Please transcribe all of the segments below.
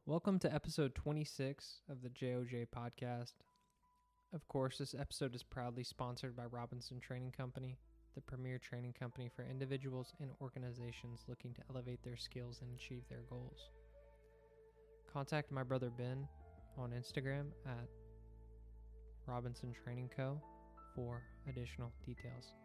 Welcome to episode 26 of the JOJ podcast. Of course, this episode is proudly sponsored by Robinson Training Company, the premier training company for individuals and organizations looking to elevate their skills and achieve their goals. Contact my brother Ben on Instagram at Robinson Training Co. for additional details.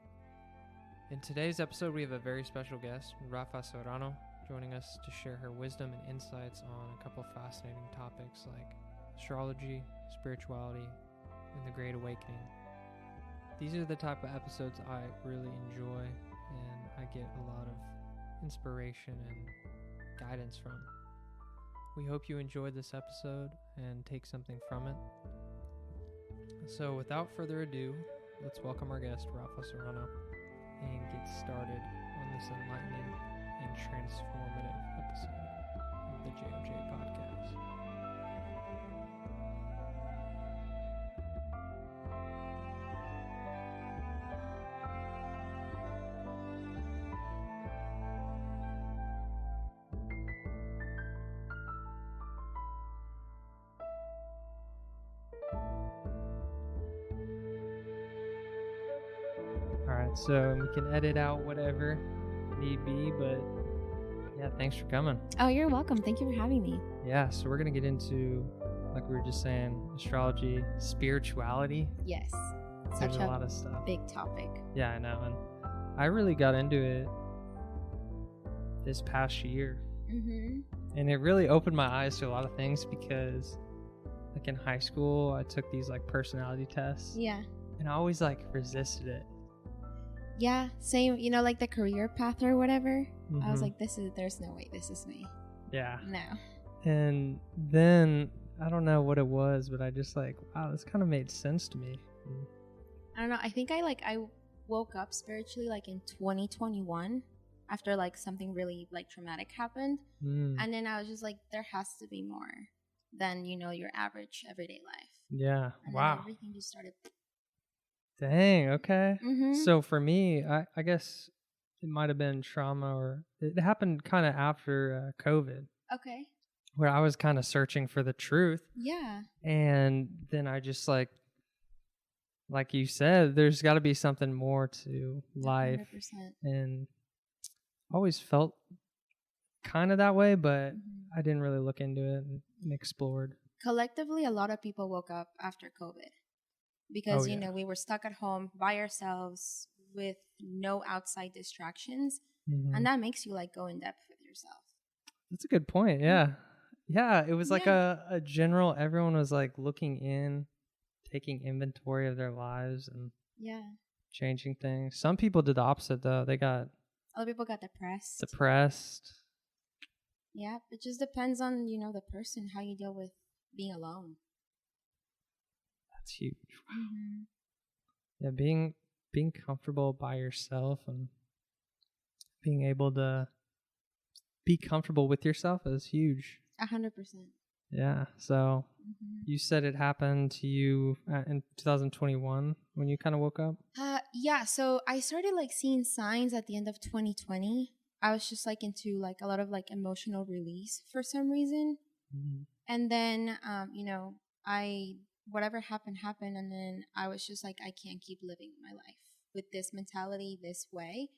In today's episode, we have a very special guest, Rafa Serrano, joining us to share her wisdom and insights on a couple of fascinating topics like astrology, spirituality, and the Great Awakening. These are the type of episodes I really enjoy and I get a lot of inspiration and guidance from. We hope you enjoyed this episode and take something from it. So without further ado, let's welcome our guest, Rafa Serrano, and get started on this enlightening and transformative episode of the JOJ podcast. Alright, so we can edit out whatever need be, but yeah, thanks for coming. Oh, you're welcome. Thank you for having me. Yeah, so we're going to get into, like we were just saying, astrology, spirituality. Yes. There's Such a lot of stuff. Big topic. Yeah, I know. And I really got into it this past year. Mm-hmm. And it really opened my eyes to a lot of things because, like in high school, I took these like personality tests. Yeah. And I always like resisted it. Yeah, same. You know, like the career path or whatever. I was Mhm. like, there's no way this is me. Yeah. No. And then, I don't know what it was, but I just like, wow, this kind of made sense to me. I don't know. I think I woke up spiritually like in 2021 after like something really like traumatic happened. Mm. And then I was just like, there has to be more than, you know, your average everyday life. Yeah. And Wow. then everything just started. Dang. Okay. Mm-hmm. So for me, I guess it might have been trauma, or it happened kind of after COVID, Okay. where I was kind of searching for the truth. Yeah. And then I just like you said, there's got to be something more to life. 100%. And I always felt kind of that way, but Mm-hmm. I didn't really look into it and explored. Collectively, a lot of people woke up after COVID because, Oh, you yeah. know, we were stuck at home by ourselves with no outside distractions. Mhm. And that makes you like go in depth with yourself. That's a good point. Yeah. Yeah. It was like Yeah. a general, everyone was like looking in, taking inventory of their lives and Yeah. changing things. Some people did the opposite though. They got Other people got depressed. depressed. Yeah. It just depends on, you know, the person, how you deal with being alone. That's huge. Mm-hmm. Yeah. Being comfortable by yourself and being able to be comfortable with yourself is huge. 100%. Yeah. So Mm-hmm. you said it happened to you in 2021 when you kind of woke up? Yeah. So I started like seeing signs at the end of 2020. I was just like into like a lot of like emotional release for some reason. Mm-hmm. And then, you know, whatever happened, and then I was just like, I can't keep living my life with this mentality this way.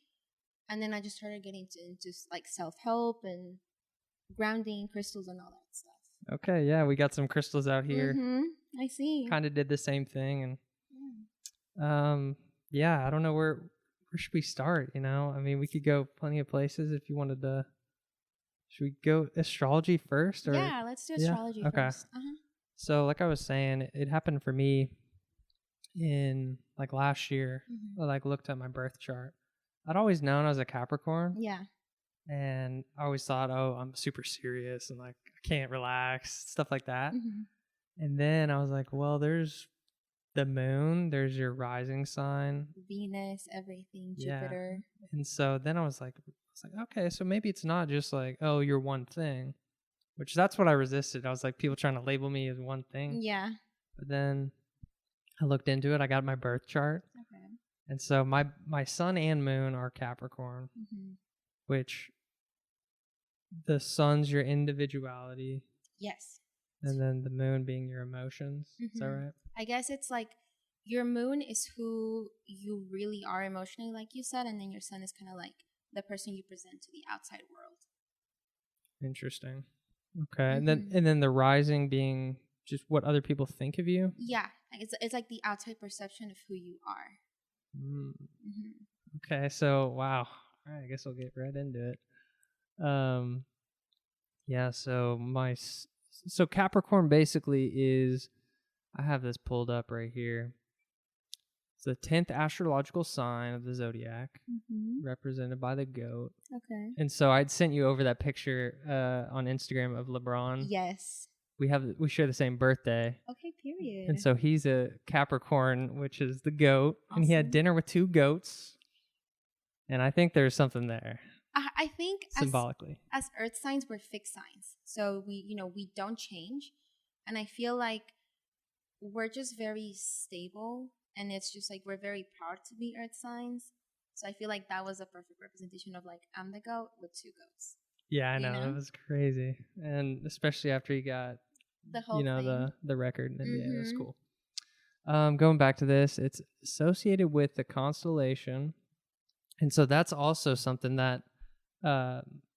And then I just started getting into like self-help and grounding crystals and all that stuff. Okay, yeah, we got some crystals out here. Mm-hmm. I see. Kind of did the same thing, and Yeah. yeah, I don't know where should we start. You know, I mean, we could go plenty of places if you wanted to. Should we go astrology first, or Yeah, let's do Yeah? astrology Okay. first. Uh-huh. So, like I was saying, it happened for me in like last year. Mm-hmm. I like looked at my birth chart. I'd always known I was a Capricorn, Yeah. and I always thought, oh, I'm super serious and like I can't relax, stuff like that. Mm-hmm. And then I was like, well, there's the moon, there's your rising sign. Venus, everything, Yeah. Jupiter. And so then I was like, okay, so maybe it's not just like, oh, you're one thing, which that's what I resisted. I was like, people trying to label me as one thing. Yeah. But then I looked into it. I got my birth chart. Okay. And so my sun and moon are Capricorn, Mm-hmm. which the sun's your individuality. Yes. And then the moon being your emotions. Is that right? I guess it's like your moon is who you really are emotionally, like you said, and then your sun is kind of like the person you present to the outside world. Interesting. Okay. And then the rising being just what other people think of you? Yeah. It's like the outside perception of who you are. Okay. So, wow. All right. I guess I'll get right into it. Yeah. So Capricorn basically is, I have this pulled up right here. It's the 10th astrological sign of the Zodiac, represented by the goat. Okay. And so I'd sent you over that picture on Instagram of LeBron. Yes. We share the same birthday. Okay, period. And so he's a Capricorn, which is the goat. Awesome. And he had dinner with 2 goats. And I think there's something there. I think symbolically. As earth signs, we're fixed signs. So we don't change. And I feel like we're just very stable. And it's just like we're very proud to be earth signs. So I feel like that was a perfect representation of like, I'm the goat with 2 goats. Yeah, I know. It was crazy. And especially after he got the whole thing. the record in NBA. That's cool. Going back to this, it's associated with the constellation. And so that's also something that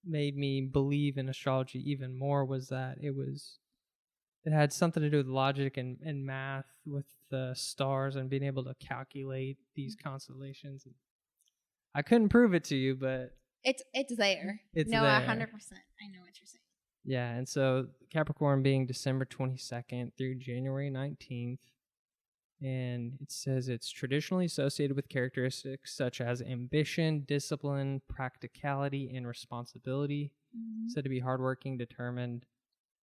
made me believe in astrology even more, was that it had something to do with logic and math with the stars and being able to calculate these constellations. I couldn't prove it to you, but it's there. It's no, there. 100%. I know what you're saying. Yeah, and so Capricorn being December 22nd through January 19th, and it says it's traditionally associated with characteristics such as ambition, discipline, practicality, and responsibility. Said to be hardworking, determined,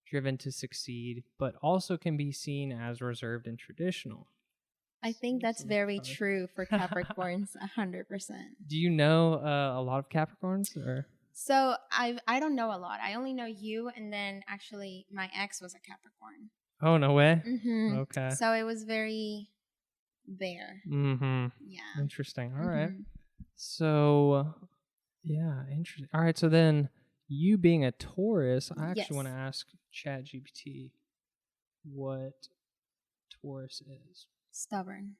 driven to succeed, but also can be seen as reserved and traditional. I think that's very true for Capricorns, 100%. Do you know a lot of Capricorns? Or? So I don't know a lot. I only know you, and then actually my ex was a Capricorn. Oh, no way? Okay. So it was very there. Yeah. Interesting. All right. So, yeah, interesting. All right, so then you being a Taurus, I actually want to ask ChatGPT what Taurus is. Stubborn.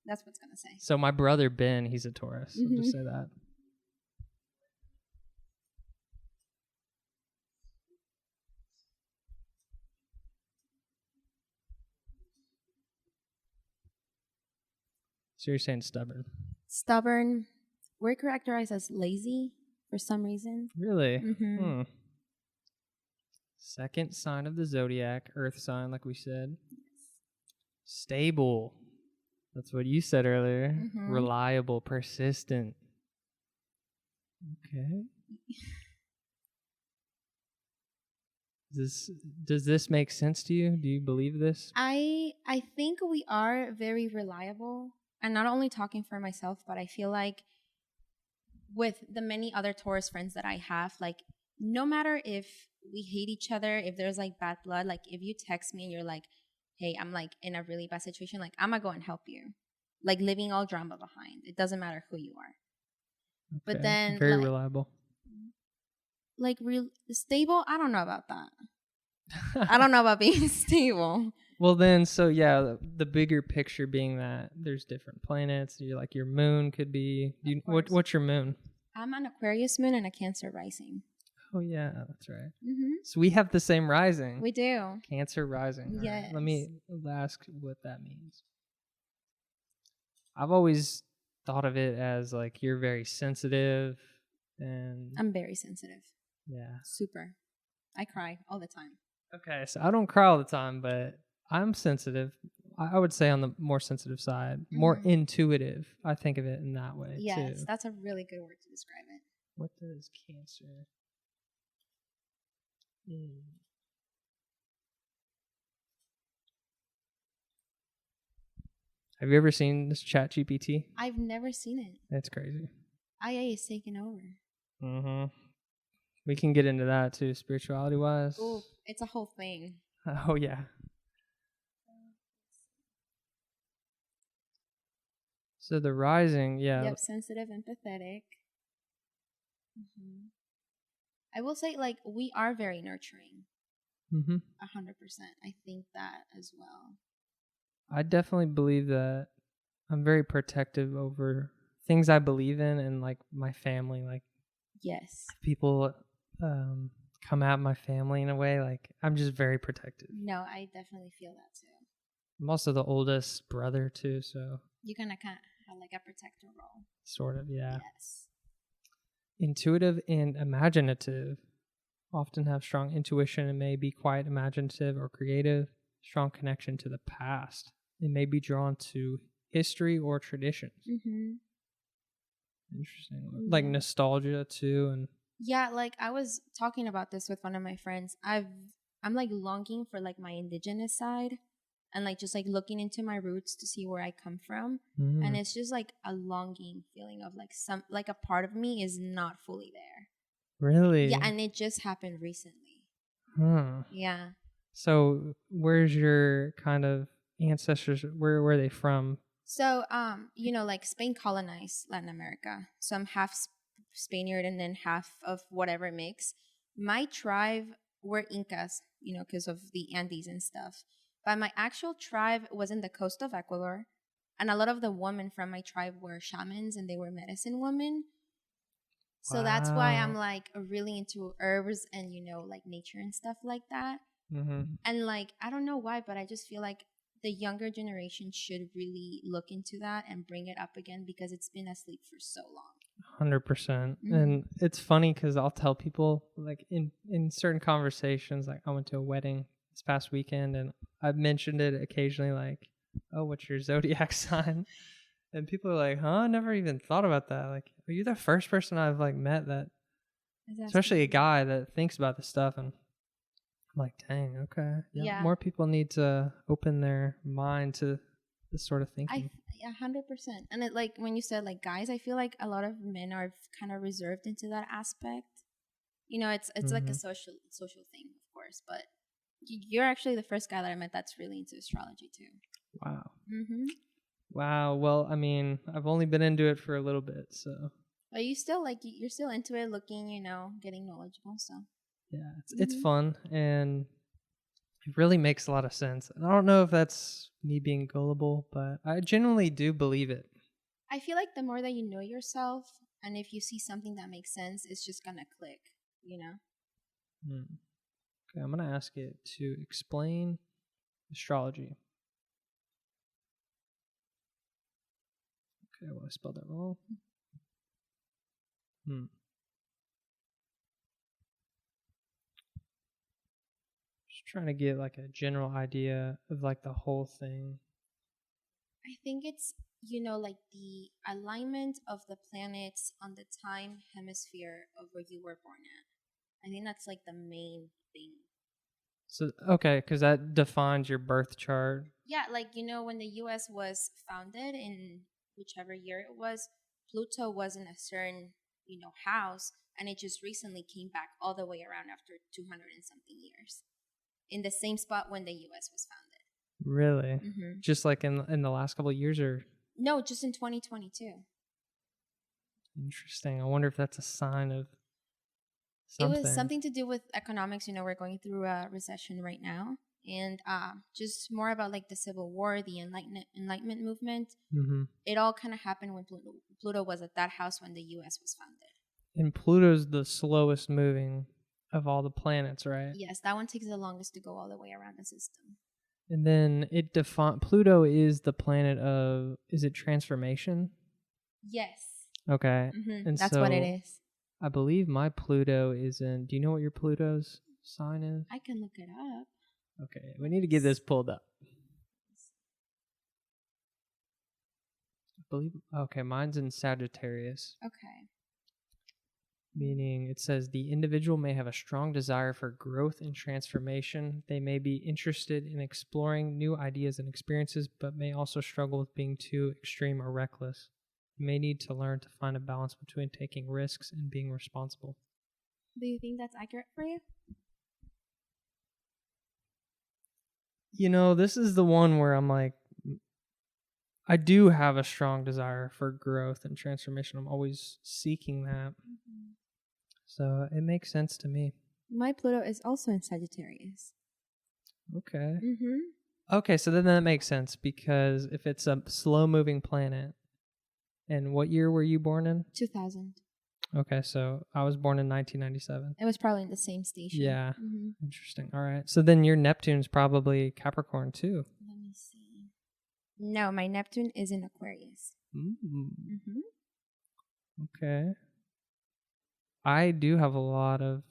That's what it's going to say. So my brother Ben, he's a Taurus. I'll just say that. So you're saying stubborn. Stubborn. We're characterized as lazy for some reason. Really? Second sign of the Zodiac, earth sign, like we said. Stable. That's what you said earlier. Reliable, persistent. Okay. Does this make sense to you? Do you believe this? I think we are very reliable. And not only talking for myself, but I feel like with the many other Taurus friends that I have, like no matter if we hate each other, if there's like bad blood, like if you text me and you're like, hey, I'm like in a really bad situation, like I'm gonna go and help you. Like leaving all drama behind. It doesn't matter who you are. Okay. But then very reliable. Like stable, I don't know about that. I don't know about being stable. Well then, so yeah, the bigger picture being that there's different planets. You're like your moon could be. What's your moon? I'm an Aquarius moon and a Cancer rising. Oh yeah, that's right. So we have the same rising. We do. Cancer rising. Yes. Right. Let me ask what that means. I've always thought of it as like you're very sensitive, and I'm very sensitive. Yeah. Super. I cry all the time. Okay, so I don't cry all the time, but I'm sensitive. I would say on the more sensitive side, more intuitive. I think of it in that way, too. Yes, that's a really good word to describe it. What does Cancer mean? Have you ever seen this ChatGPT? I've never seen it. That's crazy. IA is taking over. We can get into that, too, spirituality-wise. Oh, it's a whole thing. Oh, yeah. So the rising, yeah. Yep, sensitive, empathetic. I will say, like, we are very nurturing. Mm-hmm. 100%. I think that as well. I definitely believe that I'm very protective over things I believe in and like my family. Like Yes. people come at my family in a way. Like I'm just very protective. No, I definitely feel that too. I'm also the oldest brother too, so You kind of have like a protector role. sort of, yeah. Yes. Intuitive and imaginative often have strong intuition and may be quite imaginative or creative. Strong connection to the past. They may be drawn to history or traditions. Mm-hmm. Interesting. Like nostalgia too, and yeah, like I was talking about this with one of my friends. I'm like longing for like my indigenous side and like just like looking into my roots to see where I come from. And it's just like a longing feeling of like some like a part of me is not fully there. Really? Yeah, and it just happened recently. Huh. Yeah. So where's your kind of ancestors? Where were they from? So you know, like Spain colonized Latin America. So I'm half Spaniard and then half of whatever mix. My tribe were Incas, you know, because of the Andes and stuff. But my actual tribe was in the coast of Ecuador. And a lot of the women from my tribe were shamans and they were medicine women. So that's why I'm like really into herbs and, you know, like nature and stuff like that. Mm-hmm. And like, I don't know why, but I just feel like the younger generation should really look into that and bring it up again because it's been asleep for so long. 100%. And it's funny because I'll tell people like in certain conversations, like I went to a wedding this past weekend and I've mentioned it occasionally, like, oh, what's your zodiac sign? And people are like, huh? I never even thought about that. Like, are you the first person I've like met that, especially a guy that thinks about this stuff? And I'm like, dang, okay. Yeah. More people need to open their mind to this sort of thinking. 100%. And it, like when you said like guys, I feel like a lot of men are kind of reserved into that aspect. You know, it's like a social thing, of course. But you're actually the first guy that I met that's really into astrology too. Wow. Wow. Well, I mean, I've only been into it for a little bit, so. But you still like you're still into it, looking, you know, getting knowledgeable. So. Yeah, it's fun and it really makes a lot of sense. And I don't know if that's me being gullible, but I genuinely do believe it. I feel like the more that you know yourself, and if you see something that makes sense, it's just gonna click, you know. Okay, I'm gonna ask it to explain astrology. Okay, well, I spelled that wrong. Just trying to get like a general idea of like the whole thing. I think it's, you know, like the alignment of the planets on the time hemisphere of where you were born at. I think that's like the main thing. So, okay, because that defines your birth chart. Yeah, like, you know, when the US was founded in whichever year it was, Pluto was in a certain, you know, house, and it just recently came back all the way around after 200 and something years in the same spot when the US was founded. Really? Just like in the last couple of years, or? No, just in 2022. Interesting. I wonder if that's a sign of something. It was something to do with economics. You know, we're going through a recession right now. And just more about like the Civil War, the Enlightenment movement. It all kind of happened when Pluto was at that house when the U.S. was founded. And Pluto's the slowest moving of all the planets, right? Yes, that one takes the longest to go all the way around the system. And then Pluto is the planet of, is it transformation? Yes. Okay. And that's what it is. I believe my Pluto is in, do you know what your Pluto's sign is? I can look it up. Okay, we need to get this pulled up. I believe, okay, mine's in Sagittarius. Okay. Meaning it says the individual may have a strong desire for growth and transformation. They may be interested in exploring new ideas and experiences, but may also struggle with being too extreme or reckless. They may need to learn to find a balance between taking risks and being responsible. Do you think that's accurate for you? You know, this is the one where I'm like, I do have a strong desire for growth and transformation. I'm always seeking that. So it makes sense to me. My Pluto is also in Sagittarius. Okay. Mm-hmm. Okay, so then that makes sense because if it's a slow-moving planet, and what year were you born in? 2000. Okay, so I was born in 1997. It was probably in the same station. Yeah. Mm-hmm. Interesting. All right. So then your Neptune's probably Capricorn too. Let me see. No, my Neptune is in Aquarius. Mm-hmm. Okay. I do have a lot of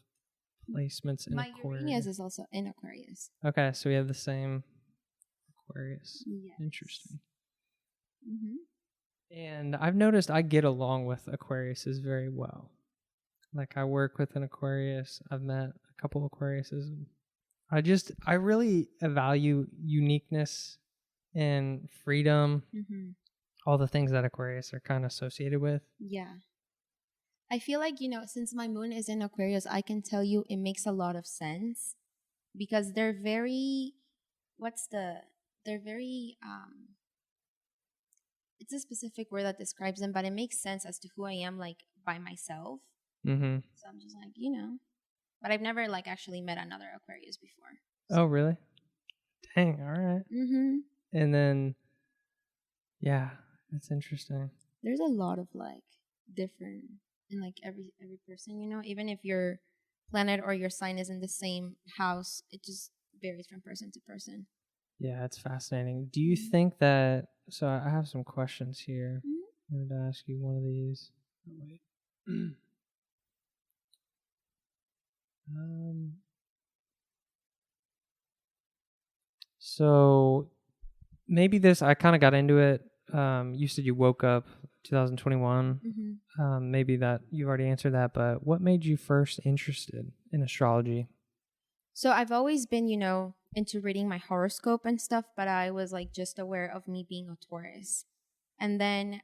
placements in My Aquarius. Uranus is also in Aquarius. Okay, so we have the same Aquarius. Yes. Interesting. Mm-hmm. And I've noticed I get along with Aquariuses very well. Like I work with an Aquarius. I've met a couple Aquariuses. I really value uniqueness and freedom. Mm-hmm. All the things that Aquarius are kind of associated with. Yeah. I feel like, since my moon is in Aquarius, I can tell you it makes a lot of sense because they're very, they're very, it's a specific word that describes them, but it makes sense as to who I am, like, by myself. Mm-hmm. So I'm just like, but I've never, like, actually met another Aquarius before. Oh, really? Dang, all right. Mm-hmm. And then, yeah, that's interesting. There's a lot of, like, different, in, like, every person, even if your planet or your sign is in the same house, it just varies from person to person. Yeah, it's fascinating. Do you think that, so I have some questions here. Mm-hmm. I wanted to ask you one of these. Oh, wait. So maybe this, I kind of got into it. You said you woke up 2021. Mm-hmm. Maybe that you've already answered that, but what made you first interested in astrology? So I've always been, into reading my horoscope and stuff, but I was like just aware of me being a Taurus. And then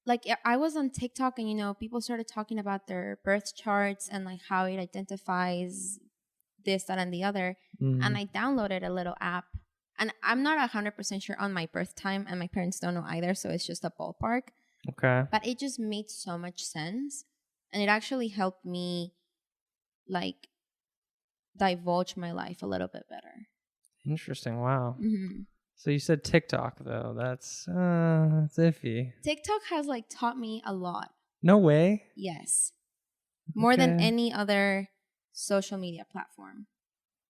like I was on TikTok and people started talking about their birth charts and like how it identifies this, that, and the other. And I downloaded a little app. And I'm not 100% sure on my birth time, and my parents don't know either, so it's just a ballpark. Okay. But it just made so much sense. And it actually helped me like divulge my life a little bit better. Interesting. Wow. Mm-hmm. So you said TikTok though. That's iffy. TikTok has like taught me a lot. No way. Yes. More than any other social media platform.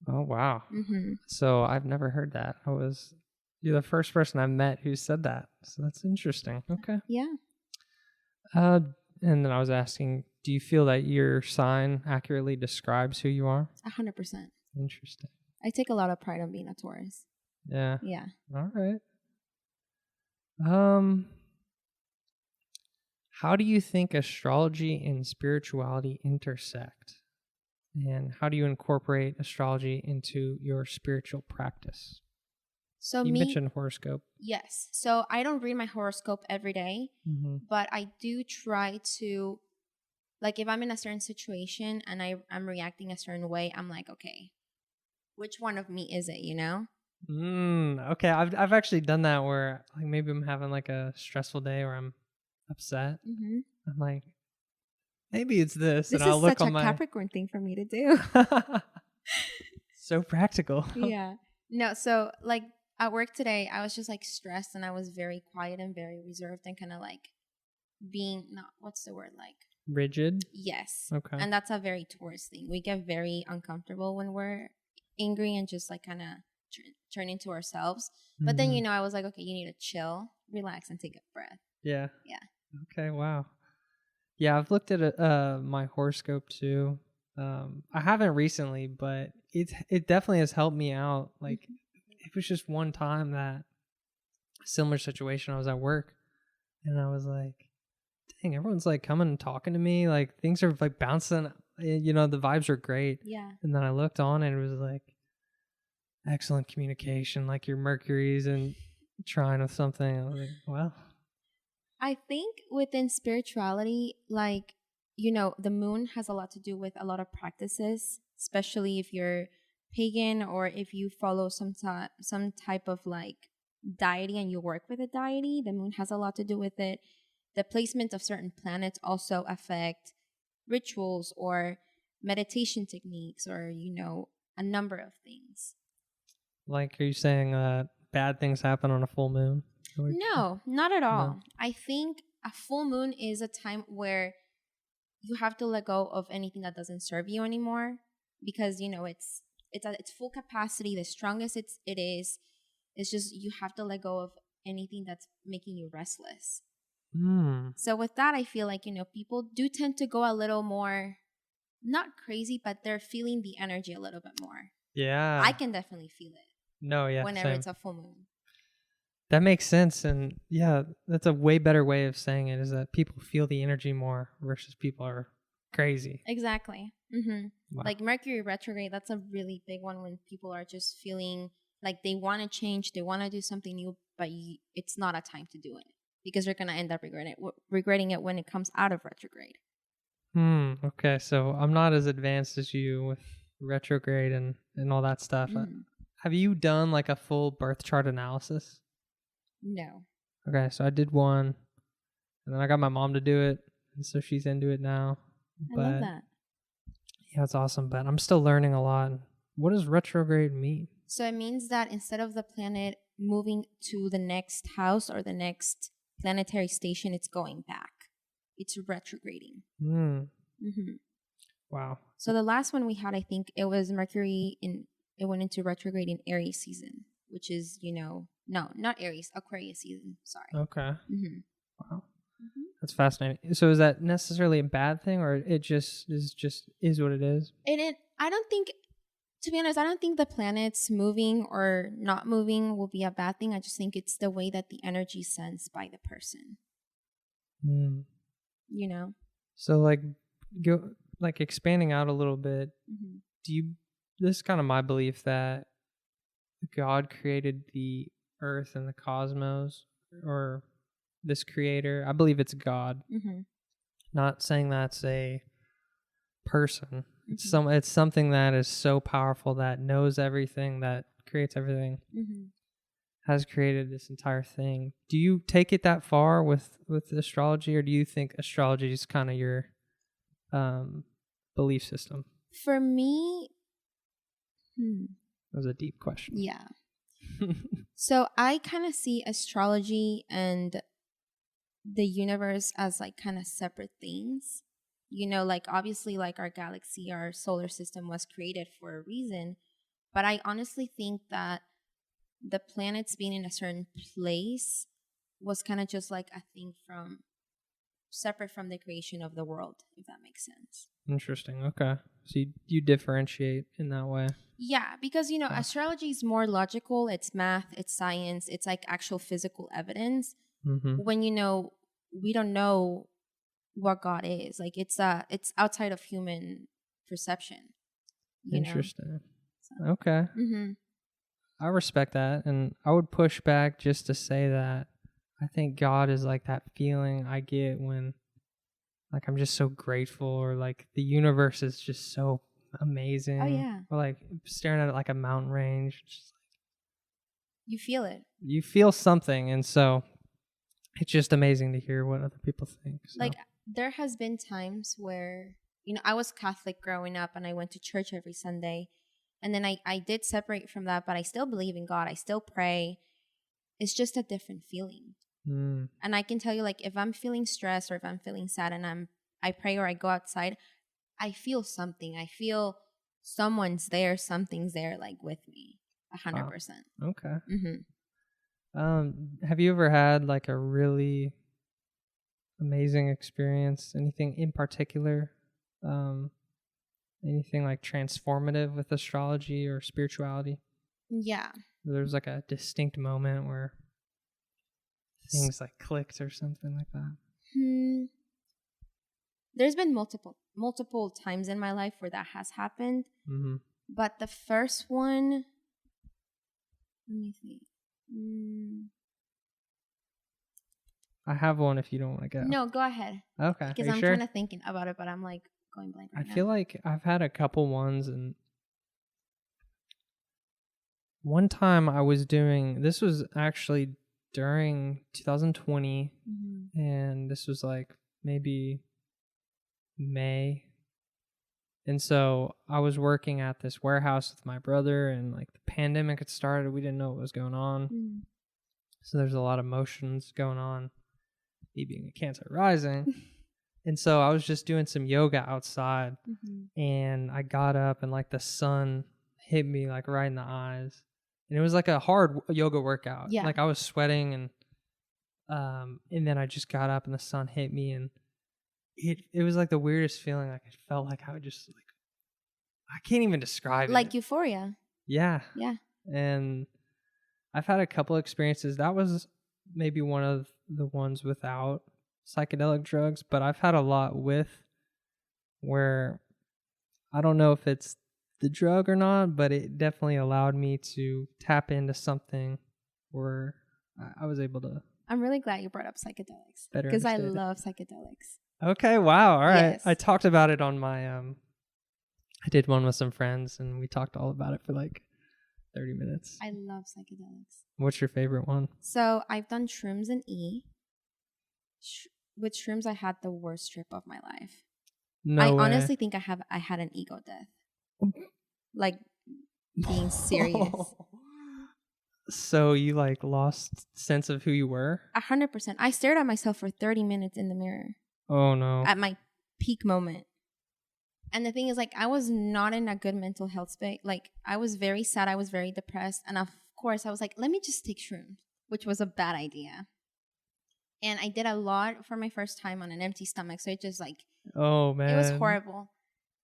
Oh wow. Mm-hmm. So I've never heard that. You're the first person I've met who said that. So that's interesting. Okay. Yeah. And then I was asking, do you feel that your sign accurately describes who you are? 100%. Interesting. I take a lot of pride on being a Taurus. Yeah. Yeah. All right. How do you think astrology and spirituality intersect? And how do you incorporate astrology into your spiritual practice? So you mentioned horoscope. Yes. So I don't read my horoscope every day, but I do try to, like if I'm in a certain situation and I'm reacting a certain way, I'm like, okay, which one of me is it, Okay. I've actually done that where like maybe I'm having like a stressful day or I'm upset. Mm-hmm. I'm like, maybe it's this. This and I'll is look such on a Capricorn thing for me to do. So practical. Yeah. No, so like at work today, I was just like stressed and I was very quiet and very reserved and kind of like being, what's the word, like? Rigid? Yes. Okay. And that's a very Taurus thing. We get very uncomfortable when we're angry and just like kind of turn into ourselves. But then, I was like, okay, you need to chill, relax, and take a breath. Yeah. Yeah. Okay, wow. Yeah, I've looked at my horoscope too. I haven't recently, but it definitely has helped me out. Like, it was just one time that similar situation. I was at work, and I was like, "Dang, everyone's like coming and talking to me. Like things are like bouncing. The vibes are great." Yeah. And then I looked on, and it was like excellent communication. Like your Mercury's and trine with something. I was like, "Well." I think within spirituality, like, the moon has a lot to do with a lot of practices, especially if you're pagan or if you follow some type of like deity and you work with a deity. The moon has a lot to do with it. The placement of certain planets also affect rituals or meditation techniques or, a number of things. Like, are you saying bad things happen on a full moon? No, not at all. No. I think a full moon is a time where you have to let go of anything that doesn't serve you anymore, because it's at its full capacity, the strongest it is. It's just you have to let go of anything that's making you restless. So with that, I feel like people do tend to go a little more, not crazy, but they're feeling the energy a little bit more. Yeah, I can definitely feel it. No, yeah, whenever same. it's a full moon. That makes sense, and yeah, that's a way better way of saying it, is that people feel the energy more versus people are crazy. Exactly. Wow. Like Mercury retrograde, that's a really big one, when people are just feeling like they want to change, they want to do something new, but it's not a time to do it, because they're going to end up regretting it when it comes out of retrograde. Okay, so I'm not as advanced as you with retrograde and all that stuff. Have you done like a full birth chart analysis? No. Okay, so I did one, and then I got my mom to do it, and so she's into it now. I love that. Yeah, it's awesome, but I'm still learning a lot. What does retrograde mean? So it means that instead of the planet moving to the next house or the next planetary station, it's going back. It's retrograding. Wow. So the last one we had, I think it was Mercury it went into retrograde in Aries season, which is, no, not Aries, Aquarius season. Sorry. Okay. Wow. That's fascinating. So is that necessarily a bad thing, or it just is what it is? I don't think, to be honest, I don't think the planets moving or not moving will be a bad thing. I just think it's the way that the energy is sensed by the person. So like expanding out a little bit, this is kind of my belief that God created the earth and the cosmos, or this creator. I believe it's God. Not saying that's a person. It's something that is so powerful, that knows everything, that creates everything, has created this entire thing. Do you take it that far with astrology, or do you think astrology is kind of your belief system? For me, that was a deep question. Yeah. So I kind of see astrology and the universe as like kind of separate things. Like obviously, like our galaxy, our solar system was created for a reason, but I honestly think that the planets being in a certain place was kind of just like a thing separate from the creation of the world, if that makes sense. Interesting. Okay. So you differentiate in that way. Yeah, because, astrology is more logical. It's math, it's science, it's like actual physical evidence. When, we don't know what God is. Like, it's outside of human perception. Interesting. So. Okay. I respect that. And I would push back just to say that I think God is like that feeling I get when, like, I'm just so grateful, or like the universe is just so amazing. Oh yeah. Or like staring at it like a mountain range. Just like, you feel it. You feel something, and so it's just amazing to hear what other people think. So. Like, there has been times where, I was Catholic growing up, and I went to church every Sunday, and then I did separate from that, but I still believe in God. I still pray. It's just a different feeling. And I can tell you, like, if I'm feeling stressed, or if I'm feeling sad, and I pray, or I go outside, I feel something. I feel someone's there, something's there, like, with me, 100%. Wow. Okay. Have you ever had like a really amazing experience? Anything in particular? Anything like transformative with astrology or spirituality? Yeah. There's like a distinct moment where things like clicked or something like that. There's been multiple times in my life where that has happened. But the first one, let me see. I have one if you don't want to go. No, go ahead. Okay. Because I'm kind of thinking about it, but I'm like going blank right now. I feel like I've had a couple ones, and one time I was this was actually during 2020, and this was like maybe May, And so I was working at this warehouse with my brother, and like the pandemic had started. We didn't know what was going on. Mm. So there's a lot of emotions going on, me being a Cancer rising. And so I was just doing some yoga outside, and I got up and like the sun hit me like right in the eyes. And it was like a hard yoga workout. Yeah. Like I was sweating, and then I just got up and the sun hit me, and it was like the weirdest feeling. Like it felt like I would just like, I can't even describe it. Like euphoria. Yeah. Yeah. And I've had a couple experiences. That was maybe one of the ones without psychedelic drugs, but I've had a lot with, where I don't know if it's the drug or not, but it definitely allowed me to tap into something where I was able to. I'm really glad you brought up psychedelics Better because I understand it. love psychedelics. Okay, wow. All right. Yes. I talked about it on my I did one with some friends, and we talked all about it for like 30 minutes. I love psychedelics. What's your favorite one? So I've done shrooms and E. With shrooms, I had the worst trip of my life. No way. Honestly think I had an ego death. Like, being serious. So you like lost sense of who you were? 100%. I stared at myself for 30 minutes in the mirror. Oh no. At my peak moment. And the thing is, like, I was not in a good mental health space. Like, I was very sad. I was very depressed. And of course, I was like, let me just take shrooms, which was a bad idea. And I did a lot for my first time on an empty stomach. So it just like, oh man, it was horrible.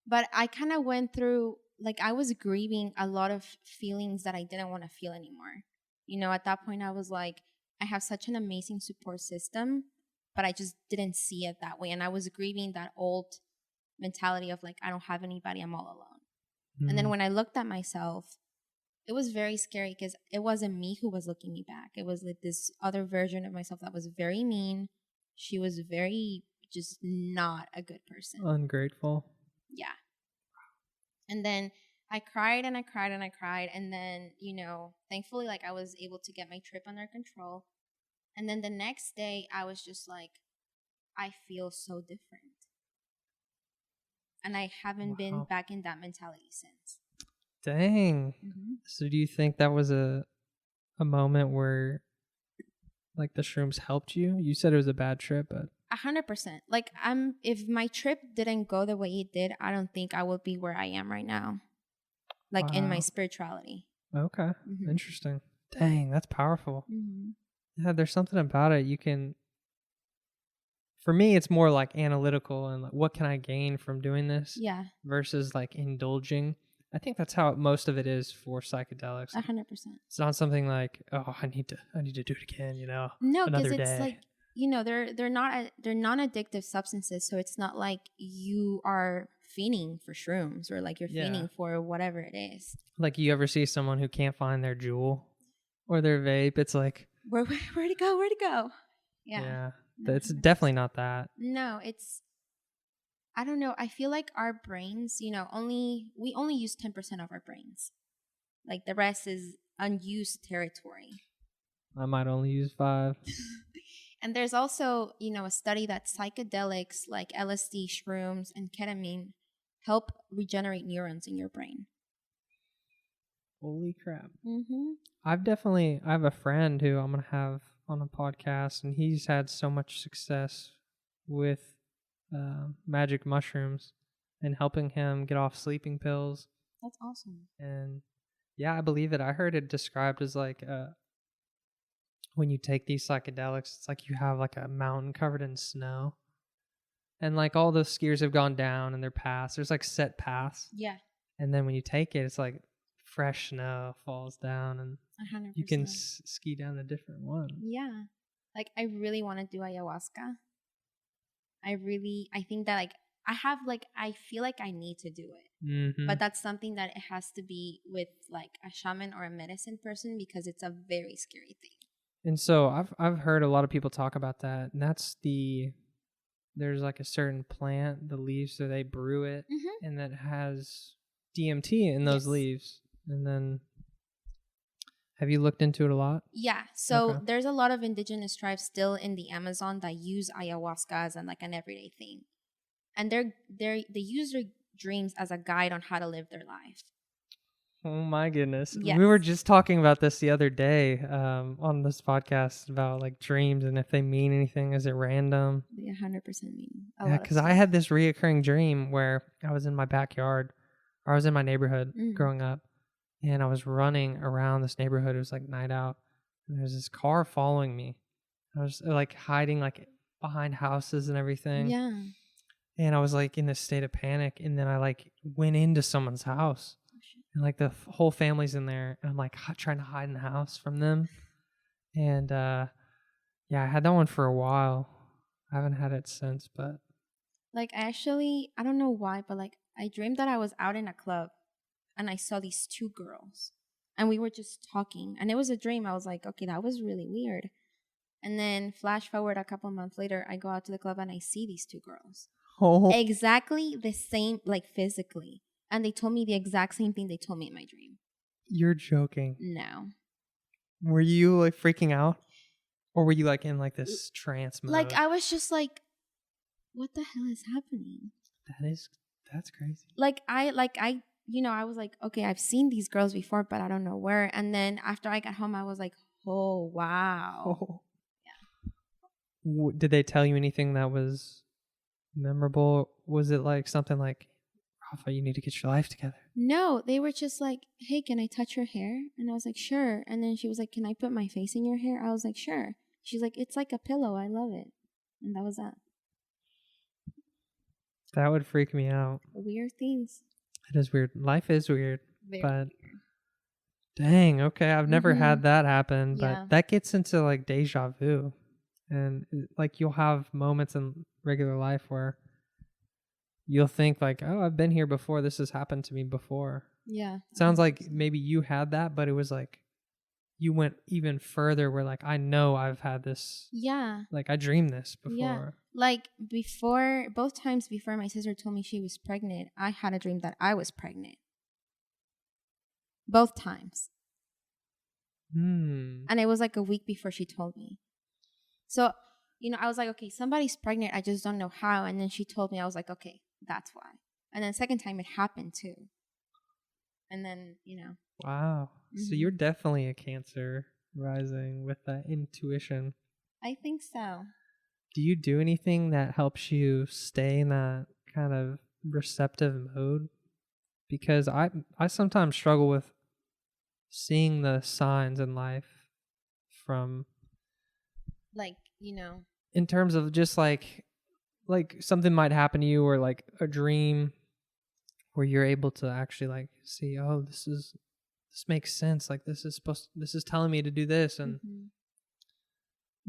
But I kind of went through, like, I was grieving a lot of feelings that I didn't want to feel anymore. You know, at that point, I was like, I have such an amazing support system, but I just didn't see it that way. And I was grieving that old mentality of like, I don't have anybody, I'm all alone. And then when I looked at myself, it was very scary because it wasn't me who was looking me back. It was like this other version of myself that was very mean. She was very just not a good person. Ungrateful. Yeah. And then I cried and I cried and I cried. And then, you know, thankfully, like, I was able to get my trip under control. And then the next day, I was just like, I feel so different. And I haven't been back in that mentality since. Dang. So do you think that was a moment where like the shrooms helped you? You said it was a bad trip, but 100%. Like, if my trip didn't go the way it did, I don't think I would be where I am right now. Like, in my spirituality. Okay. Interesting. Dang, that's powerful. Yeah, there's something about it. You can, for me, it's more like analytical and like, what can I gain from doing this? Yeah. Versus like indulging. I think that's how most of it is for psychedelics. 100%. It's not something like, oh, I need to do it again, you know. No, because another it's day. like, you know, they're non-addictive substances, so it's not like you are fiending for shrooms or like you're fiending for whatever it is. Like, you ever see someone who can't find their jewel or their vape? It's like, where'd it go? Where'd it go? Yeah. It's definitely not that. No, it's, I don't know. I feel like our brains, you know, we only use 10% of our brains. Like, the rest is unused territory. I might only use 5. And there's also, you know, a study that psychedelics like LSD, shrooms, and ketamine help regenerate neurons in your brain. Holy crap. I have a friend who I'm going to have on a podcast, and he's had so much success with magic mushrooms and helping him get off sleeping pills. That's awesome. And yeah, I believe it. I heard it described as like when you take these psychedelics, it's like you have like a mountain covered in snow. And like all the skiers have gone down and they're paths. There's like set paths. Yeah. And then when you take it, it's like fresh snow falls down and 100%. you can ski down a different one. Yeah. Like, I really want to do ayahuasca. I think that, like, I feel like I need to do it. But that's something that it has to be with like a shaman or a medicine person because it's a very scary thing. And so I've heard a lot of people talk about that. And that's there's like a certain plant, the leaves, so they brew it and that has DMT in those leaves. And then have you looked into it a lot? Yeah. So there's a lot of indigenous tribes still in the Amazon that use ayahuasca as like an everyday thing. And they use dreams as a guide on how to live their life. Oh my goodness. Yes. We were just talking about this the other day on this podcast about like dreams and if they mean anything. Is it random? They 100% mean a Yeah, lot of because I stuff. had this reoccurring dream where I was in my backyard, or I was in my neighborhood Mm. growing up, and I was running around this neighborhood. It was like night out, and there was this car following me. I was like hiding like behind houses and everything. Yeah. And I was like in this state of panic, and then I like went into someone's house, and like the whole family's in there, and I'm like trying to hide in the house from them. And yeah, I had that one for a while. I haven't had it since, but Like, I don't know why, but like, I dreamed that I was out in a club and I saw these two girls and we were just talking. And it was a dream. I was like, okay, that was really weird. And then flash forward a couple months later, I go out to the club and I see these two girls. Exactly the same, like physically. And they told me the exact same thing they told me in my dream. You're joking. No. Were you like freaking out? Or were you like in like this trance mode? Like, I was just like, what the hell is happening? That's crazy. I was like, okay, I've seen these girls before, but I don't know where. And then after I got home, I was like, oh, wow. Oh. Yeah. Did they tell you anything that was memorable? Was it like something like, Rafa, you need to get your life together? No, they were just like, hey, can I touch your hair? And I was like, sure. And then she was like, can I put my face in your hair? I was like, sure. She's like, it's like a pillow. I love it. And that was that. That would freak me out. Weird things. It is weird. Life is weird. Very but weird. Dang, okay. I've never had that happen, but Yeah. that gets into like deja vu. And like you'll have moments in regular life where you'll think like, oh, I've been here before. This has happened to me before. Yeah. Sounds like maybe you had that, but it was like you went even further where like, I know I've had this. Yeah. Like I dreamed this before. Yeah. Like both times before my sister told me she was pregnant, I had a dream that I was pregnant. Both times. And it was like a week before she told me. So, I was like, okay, somebody's pregnant. I just don't know how. And then she told me, I was like, okay, that's why. And then the second time it happened too. And then, Wow. So you're definitely a Cancer rising with that intuition. I think so. Do you do anything that helps you stay in that kind of receptive mode? Because I sometimes struggle with seeing the signs in life from like, in terms of just like something might happen to you or like a dream where you're able to actually like see, oh, this makes sense. Like this is telling me to do this. And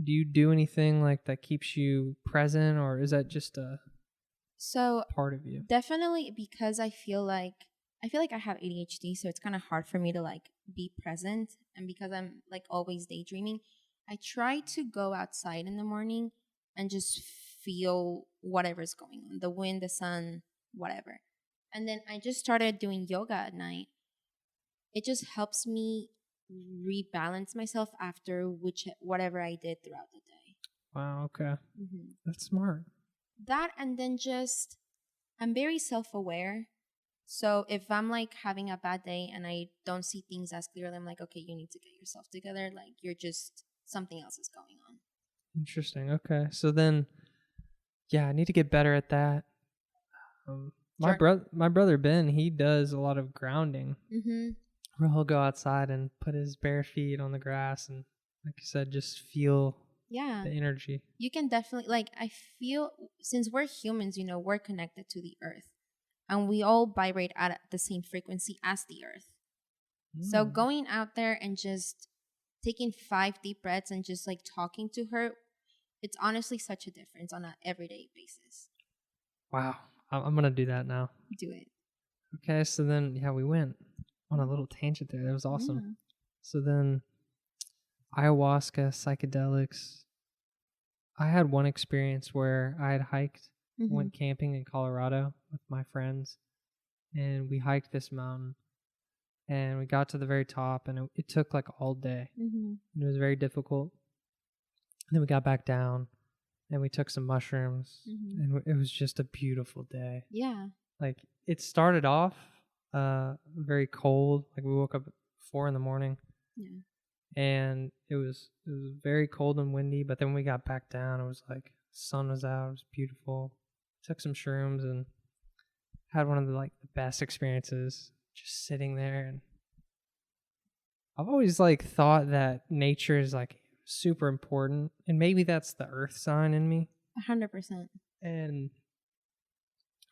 do you do anything like that keeps you present, or is that just a part of you? Definitely, because I feel like I have ADHD, so it's kind of hard for me to like be present. And because I'm like always daydreaming, I try to go outside in the morning and just feel whatever's going on, the wind, the sun, whatever. And then I just started doing yoga at night. It just helps me rebalance myself after whatever I did throughout the day. Wow, okay. That's smart. That, and then just, I'm very self-aware. So if I'm like having a bad day and I don't see things as clearly, I'm like, okay, you need to get yourself together. Like you're just, something else is going on. Interesting. Okay. So then, yeah, I need to get better at that. My brother Ben, he does a lot of grounding. Where he'll go outside and put his bare feet on the grass and, like you said, just feel the energy. You can definitely, like, I feel, since we're humans, we're connected to the earth. And we all vibrate at the same frequency as the earth. So going out there and just taking 5 deep breaths and just like talking to her, it's honestly such a difference on an everyday basis. Wow. I'm going to do that now. Do it. Okay. So then, we went on a little tangent there. That was awesome. Yeah. So then ayahuasca, psychedelics. I had one experience where I had hiked, went camping in Colorado with my friends, and we hiked this mountain, and we got to the very top, and it took like all day. And it was very difficult. And then we got back down, and we took some mushrooms, and it was just a beautiful day. Yeah. Like it started off very cold. Like we woke up at 4 in the morning, Yeah. and it was very cold and windy. But then when we got back down, it was like sun was out. It was beautiful. Took some shrooms and had one of the best experiences just sitting there. And I've always thought that nature is super important, and maybe that's the earth sign in me. 100%. And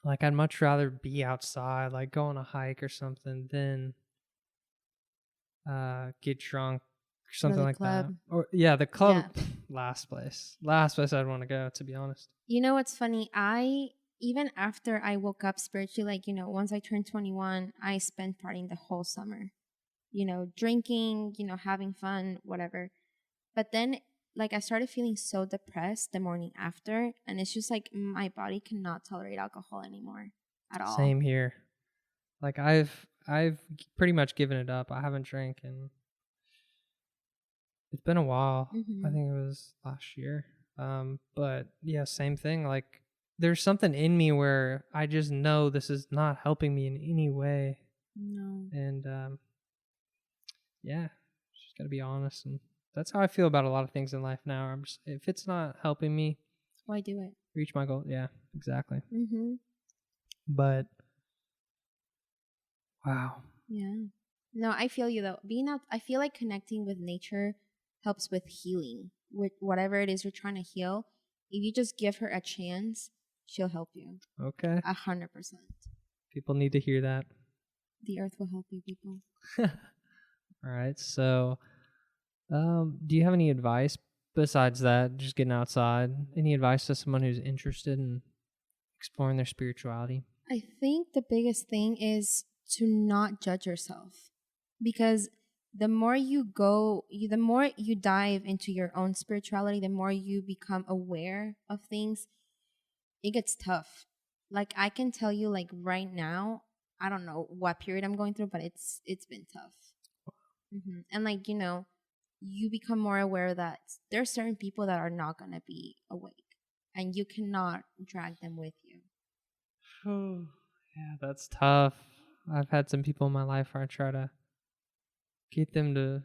I'd much rather be outside, go on a hike or something, than get drunk or something like that. Or yeah, the club. Yeah. Last place I'd want to go, to be honest. You know what's funny? Even after I woke up spiritually, once I turned 21, I spent partying the whole summer. Drinking, having fun, whatever. But then I started feeling so depressed the morning after, and it's just my body cannot tolerate alcohol anymore at all. Same here. I've pretty much given it up. I haven't drank in, it's been a while. I think it was last year. But yeah, same thing. There's something in me where I just know this is not helping me in any way. No. And yeah, just gotta be honest, and that's how I feel about a lot of things in life now. I'm just, if it's not helping me, why do it? Reach my goal. Yeah, exactly. Mm-hmm. But wow. Yeah. No, I feel you though. Being out, I feel like connecting with nature helps with healing. With whatever it is you're trying to heal, if you just give her a chance, she'll help you. Okay. 100%. People need to hear that. The earth will help you, people. All right. So, do you have any advice besides that? Just getting outside. Any advice to someone who's interested in exploring their spirituality? I think the biggest thing is to not judge yourself, because the more you go, the more you dive into your own spirituality, the more you become aware of things. It gets tough. I can tell you, right now, I don't know what period I'm going through, but it's been tough. Mm-hmm. And you become more aware that there are certain people that are not going to be awake, and you cannot drag them with you. Yeah, that's tough. I've had some people in my life where I try to get them to,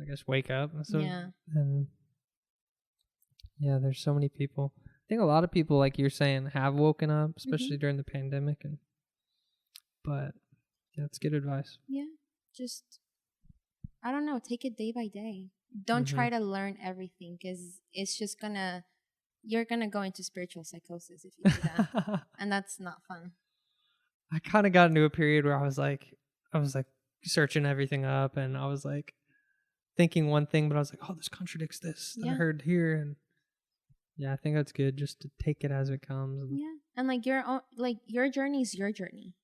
I guess, wake up. So, yeah. And yeah, there's so many people. I think a lot of people, like you're saying, have woken up, especially during the pandemic. But yeah, that's good advice. Yeah, just, I don't know, take it day by day. Don't try to learn everything, because it's just you're gonna go into spiritual psychosis if you do that. And that's not fun. I kind of got into a period where I was searching everything up, and I was thinking one thing, but I was like, oh, this contradicts this that I heard here. And yeah, I think that's good, just to take it as it comes. And your own, your journey is your journey,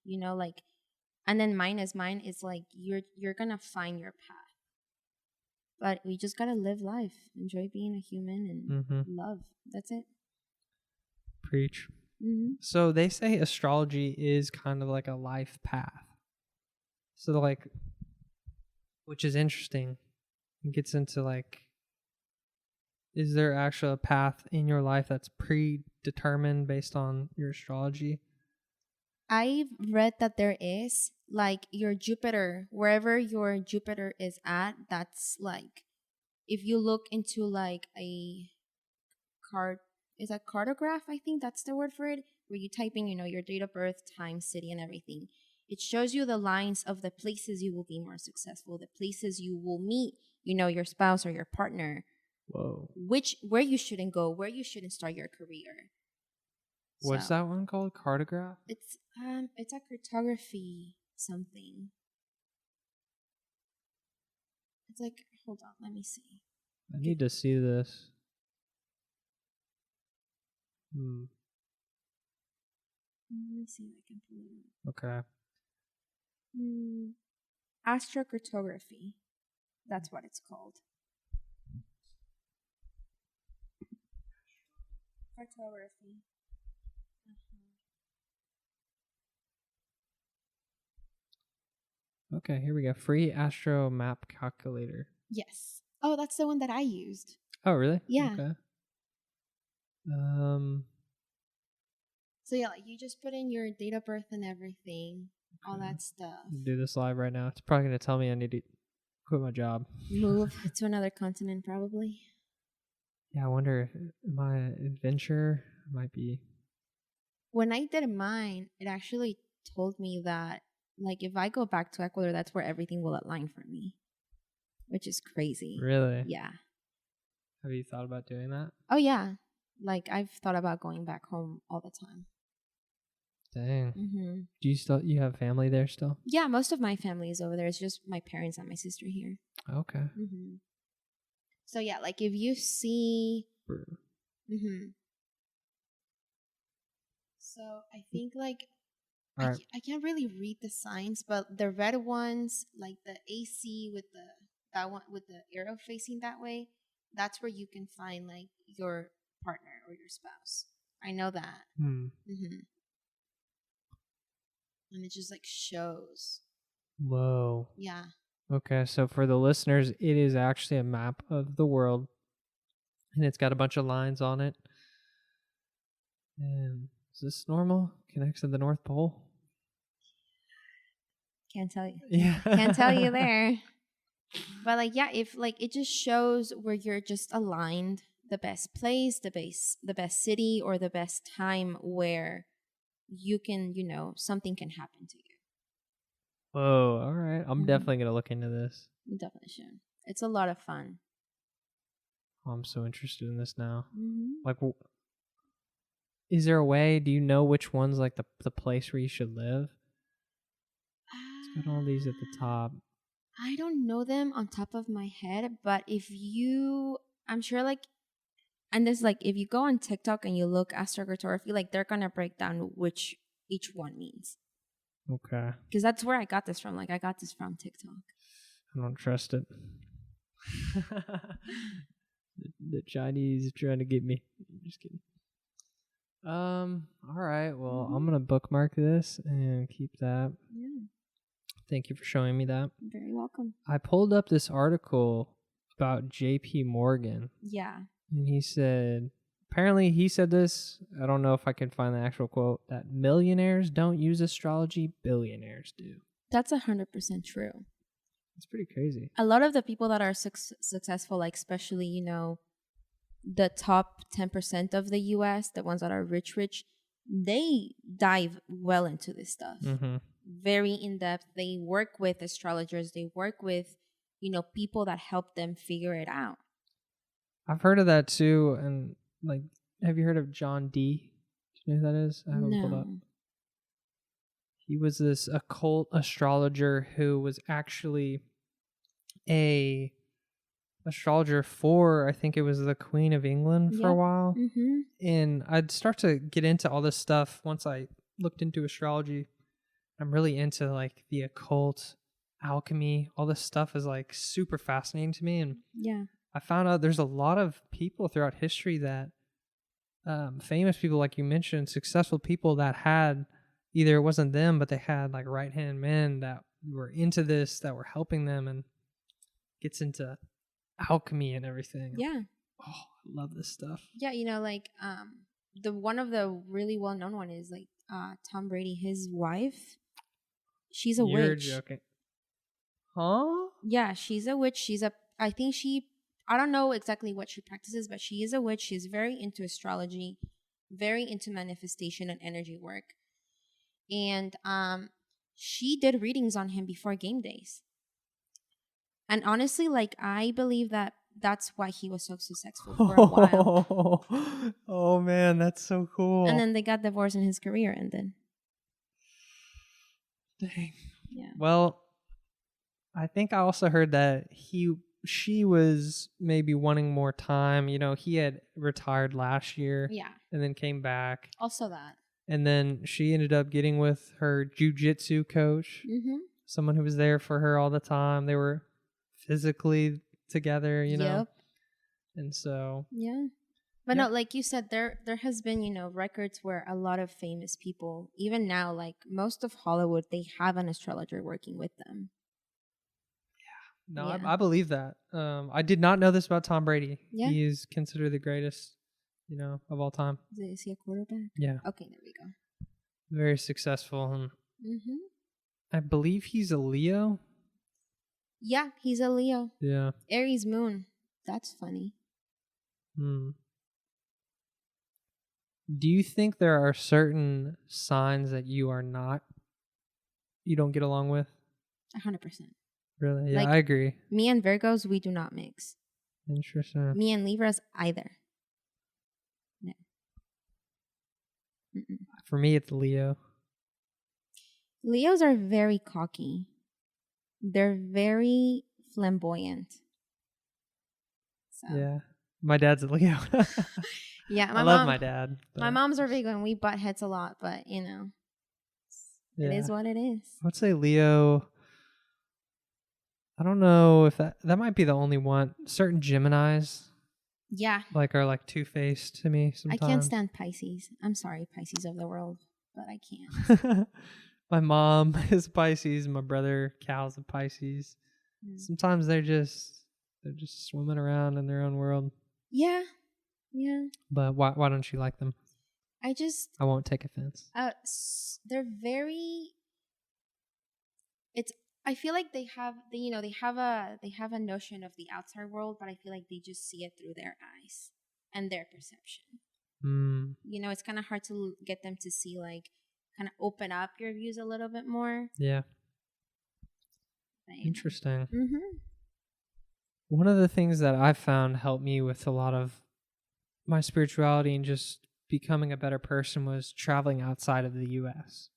and then mine is mine. It's you're gonna find your path, but we just gotta live life, enjoy being a human, and love. That's it. Preach. So they say astrology is kind of like a life path. So which is interesting. It gets into is there actually a path in your life that's predetermined based on your astrology? I've read that there is, your Jupiter, wherever your Jupiter is at, that's if you look into a card, is that cartograph? I think that's the word for it, where you type in, your date of birth, time, city, and everything. It shows you the lines of the places you will be more successful, the places you will meet, your spouse or your partner. Whoa. Where you shouldn't go, where you shouldn't start your career. What's that one called? Cartograph? It's a cryptography something. It's hold on, let me see. I need to see this. Let me see if I can pull it up. Okay. Astrocutor. That's what it's called. Cartography. Okay, here we go. Free Astro Map Calculator. Yes. Oh, that's the one that I used. Oh, really? Yeah. Okay. So yeah, like you just put in your date of birth and everything, all that stuff. Do this live right now. It's probably gonna tell me I need to quit my job. Move to another continent, probably. Yeah, I wonder if my adventure might be. When I did mine, it actually told me that, like, if I go back to Ecuador, that's where everything will align for me, which is crazy. Really? Yeah. Have you thought about doing that? Oh, yeah. Like, I've thought about going back home all the time. Dang. Mm-hmm. Do you have family there still? Yeah, most of my family is over there. It's just my parents and my sister here. Okay. Mm-hmm. So, yeah, like, if you see... Mm-hmm. So, I think, like... Right. I can't really read the signs, but the red ones, like the AC with that one with the arrow facing that way, that's where you can find like your partner or your spouse. I know that. Mm-hmm. And it just like shows. Whoa. Yeah. Okay, so for the listeners, it is actually a map of the world, and it's got a bunch of lines on it. And is this normal? Connects to the North Pole? Can't tell you. Yeah. Can't tell you there. But like, yeah, if like it just shows where you're just aligned, the best place, the best city, or the best time where you can, something can happen to you. Whoa, all right. I'm definitely going to look into this. You definitely should. It's a lot of fun. Oh, I'm so interested in this now. Mm-hmm. Like, is there a way, do you know which one's like the place where you should live? It's got all these at the top. I don't know them on top of my head, but I'm sure like, and there's like, if you go on TikTok and you look Astrocutor, like they're going to break down which each one means. Okay. Because that's where I got this from. Like, I got this from TikTok. I don't trust it. The Chinese are trying to get me. I'm just kidding. All right. Well, I'm going to bookmark this and keep that. Yeah. Thank you for showing me that. You're very welcome. I pulled up this article about JP Morgan. Yeah. And he said, apparently he said this, I don't know if I can find the actual quote, that millionaires don't use astrology, billionaires do. That's 100% true. It's pretty crazy. A lot of the people that are successful, like especially, the top 10% of the US, the ones that are rich, they dive well into this stuff. Mm-hmm. Very in depth. They work with astrologers. They work with, people that help them figure it out. I've heard of that too. And like, have you heard of John Dee? Do you know who that is? I haven't pulled up. He was this occult astrologer who was actually a astrologer for, I think it was the Queen of England for a while. Mm-hmm. And I'd start to get into all this stuff once I looked into astrology. I'm really into like the occult, alchemy, all this stuff is like super fascinating to me. And yeah, I found out there's a lot of people throughout history that famous people, like you mentioned, successful people that had either it wasn't them, but they had like right-hand men that were into this, that were helping them, and gets into alchemy and everything. Yeah. Oh, I love this stuff. Yeah, like the one of the really well-known one is like Tom Brady, his wife. She's a witch. You're joking. Huh? Yeah, she's a witch. I don't know exactly what she practices, but she is a witch. She's very into astrology, very into manifestation and energy work. And she did readings on him before game days. And honestly, like, I believe that that's why he was so successful for a while. Oh, man, that's so cool. And then they got divorced and his career ended. Dang. Yeah. Well, I think I also heard that she was maybe wanting more time. He had retired last year. Yeah. And then came back. Also that. And then she ended up getting with her jiu-jitsu coach. Mm-hmm. Someone who was there for her all the time. They were physically together, Yep. And so. Yeah. But no, like you said, there has been, records where a lot of famous people, even now, like most of Hollywood, they have an astrologer working with them. Yeah. No, I believe that. I did not know this about Tom Brady. Yeah. He is considered the greatest, of all time. Is he a quarterback? Yeah. Okay, there we go. very successful. And Mm-hmm. I believe he's a Leo. Yeah, he's a Leo. Yeah. Aries moon. That's funny. Do you think there are certain signs that you don't get along with? 100%. Really? Yeah, Like, I agree. Me and Virgos, we do not mix. Interesting. Me and Libras, either. No. Mm-mm. For me, it's Leo. Leos are very cocky. They're very flamboyant. So. Yeah. My dad's a Leo. Yeah, I love my dad. My mom's are Virgo and we butt heads a lot, but it is what it is. I would say Leo. I don't know if that might be the only one. Certain Geminis. Yeah. Are like two-faced to me sometimes. I can't stand Pisces. I'm sorry, Pisces of the world, but I can't. My mom is Pisces. My brother Cal's a Pisces. Sometimes they're just swimming around in their own world. Yeah. Yeah. But why don't you like them? I won't take offense. They're very. I feel like they have a notion of the outside world, but I feel like they just see it through their eyes and their perception. It's kind of hard to get them to see, kind of open up your views a little bit more. Yeah. Interesting. Mm-hmm. One of the things that I've found helped me with a lot of my spirituality and just becoming a better person was traveling outside of the U.S.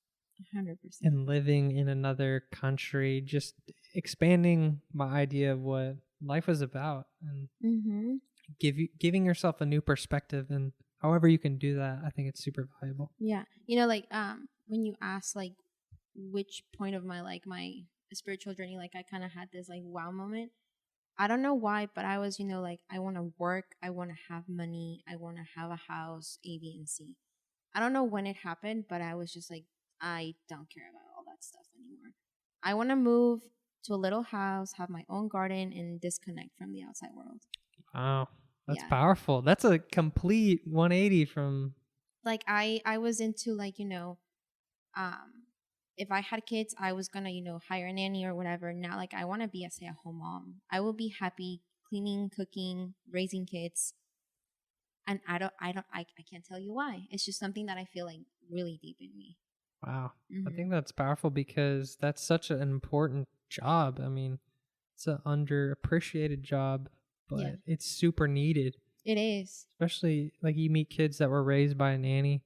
100%. And living in another country, just expanding my idea of what life was about, and giving yourself a new perspective. And however you can do that, I think it's super valuable. Yeah, when you ask which point of my my spiritual journey, I kind of had this wow moment. I don't know why, but I was I want to work, I want to have money, I want to have a house, A, B, and C. I don't know when it happened, but I was just I don't care about all that stuff anymore. I want to move to a little house, have my own garden, and disconnect from the outside world. Wow. That's powerful. That's a complete 180 from... I was into, if I had kids, I was going to, hire a nanny or whatever. Now, I want to be a stay-at-home mom. I will be happy cleaning, cooking, raising kids. And I can't tell you why. It's just something that I feel really deep in me. Wow. I think that's powerful because that's such an important job. I mean, it's an underappreciated job, but it's super needed. It is. Especially you meet kids that were raised by a nanny.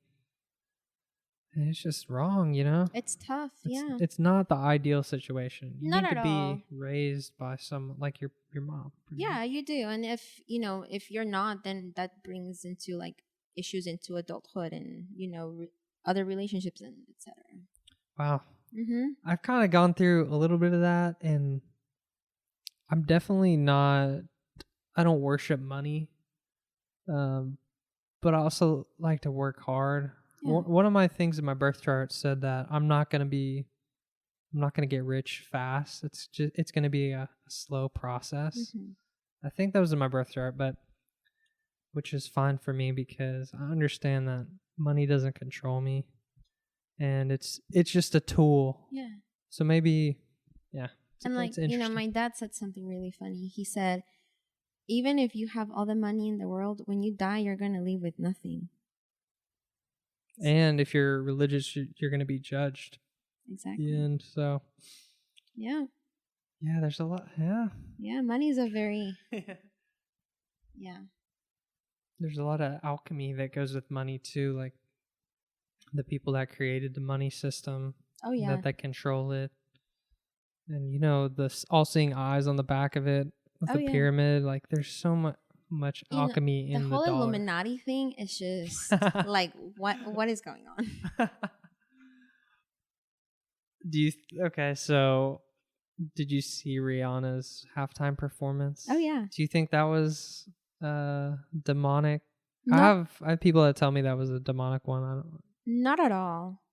And it's just wrong, It's tough, It's not the ideal situation. You not need to be all. Raised by someone like your mom. Yeah, much. you do. And if you're not, then that brings into issues into adulthood and other relationships and etc. Wow. I've kind of gone through a little bit of that, and I'm definitely not. I don't worship money, but I also like to work hard. Yeah. One of my things in my birth chart said that I'm not gonna get rich fast. It's gonna be a slow process. I think that was in my birth chart, but which is fine for me because I understand that money doesn't control me, and it's just a tool. Yeah. So maybe, yeah. And my dad said something really funny. He said, even if you have all the money in the world, when you die, you're gonna leave with nothing. And if you're religious, you're going to be judged. Exactly. And so. Yeah. Yeah, there's a lot. Yeah. Yeah, money's a very. Yeah. There's a lot of alchemy that goes with money too, the people that created the money system. Oh yeah. That control it, and the all-seeing eyes on the back of it with the pyramid. There's so much alchemy in the whole dollar. Illuminati thing is just what is going on? So did you see Rihanna's halftime performance? Oh yeah. Do you think that was demonic? No. I have people that tell me that was a demonic one. Not at all.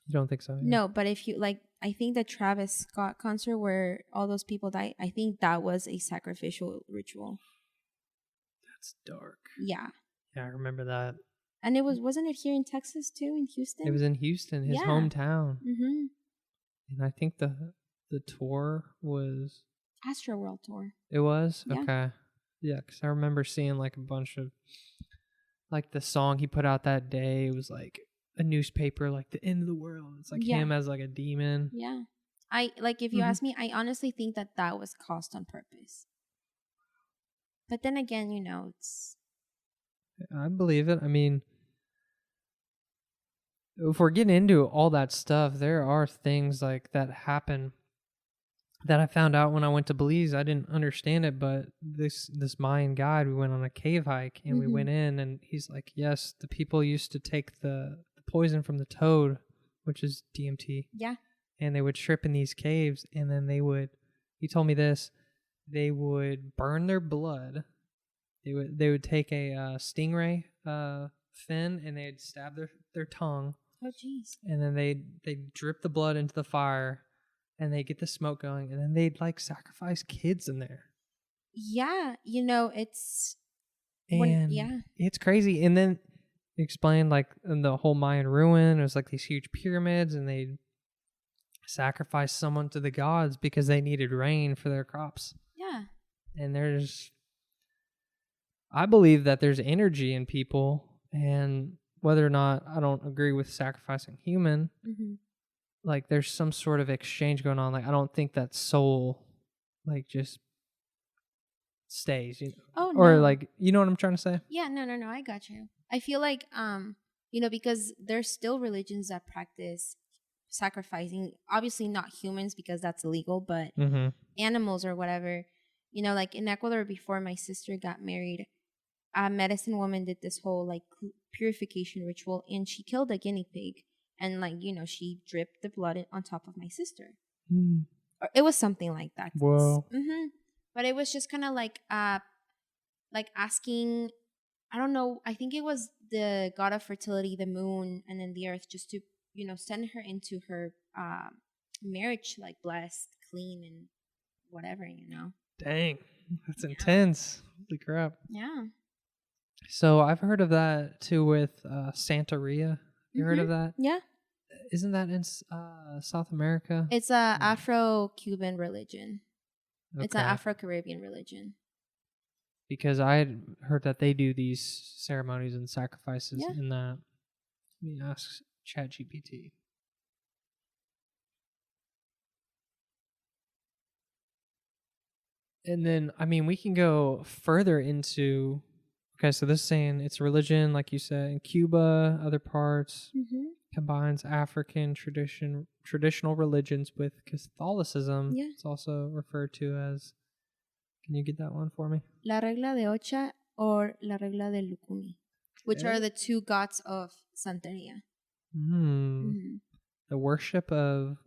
You don't think so? Yeah. No, but if you I think the Travis Scott concert where all those people died, I think that was a sacrificial ritual. That's dark. Yeah. Yeah, I remember that. And wasn't it here in Texas too, in Houston? It was in Houston, his hometown. Mm-hmm. And I think the tour was Astro World Tour. It was? Yeah. Okay. Yeah, because I remember seeing like a bunch of, like the song he put out that day, it was like a newspaper, like the end of the world. It's like him as like a demon. Yeah. If you ask me, I honestly think that was caused on purpose. But then again, it's... I believe it. I mean, if we're getting into all that stuff, there are things like that happen that I found out when I went to Belize. I didn't understand it, but this Mayan guide, we went on a cave hike and we went in, and he's like, yes, the people used to take the poison from the toad, which is DMT. Yeah. And they would trip in these caves, and then he told me this, they would burn their blood. They would take a stingray fin, and they'd stab their tongue. Oh, jeez. And then they'd drip the blood into the fire, and they get the smoke going, and then they'd like sacrifice kids in there. Yeah, it's... It's crazy. And then he explained like in the whole Mayan ruin, it was like these huge pyramids, and they'd sacrifice someone to the gods because they needed rain for their crops. Yeah. And I believe that there's energy in people, and whether or not I don't agree with sacrificing human, like there's some sort of exchange going on. Like I don't think that soul like just stays, Oh, or no. like, you know what I'm trying to say? Yeah, no, I got you. I feel like because there's still religions that practice sacrificing, obviously not humans because that's illegal, but animals or whatever. Like in Ecuador, before my sister got married, a medicine woman did this whole like purification ritual, and she killed a guinea pig, and like she dripped the blood on top of my sister. Or it was something like that. Whoa. But it was just kind of like asking, I don't know, I think it was the god of fertility, the moon, and then the earth, just to send her into her marriage like blessed, clean, and whatever. Dang, that's intense. Holy crap. Yeah. So I've heard of that too with Santeria. You heard of that? Yeah. Isn't that in South America? It's a Afro-Cuban religion. Okay. It's an Afro-Caribbean religion. Because I had heard that they do these ceremonies and sacrifices in that. Let me ask ChatGPT. And then, I mean, we can go further into... Okay, so this is saying it's religion, like you said, in Cuba, other parts, combines African traditional religions with Catholicism. Yeah. It's also referred to as... Can you get that one for me? La regla de Ocha or la regla de Lukumi, which are the two gods of Santeria. The worship of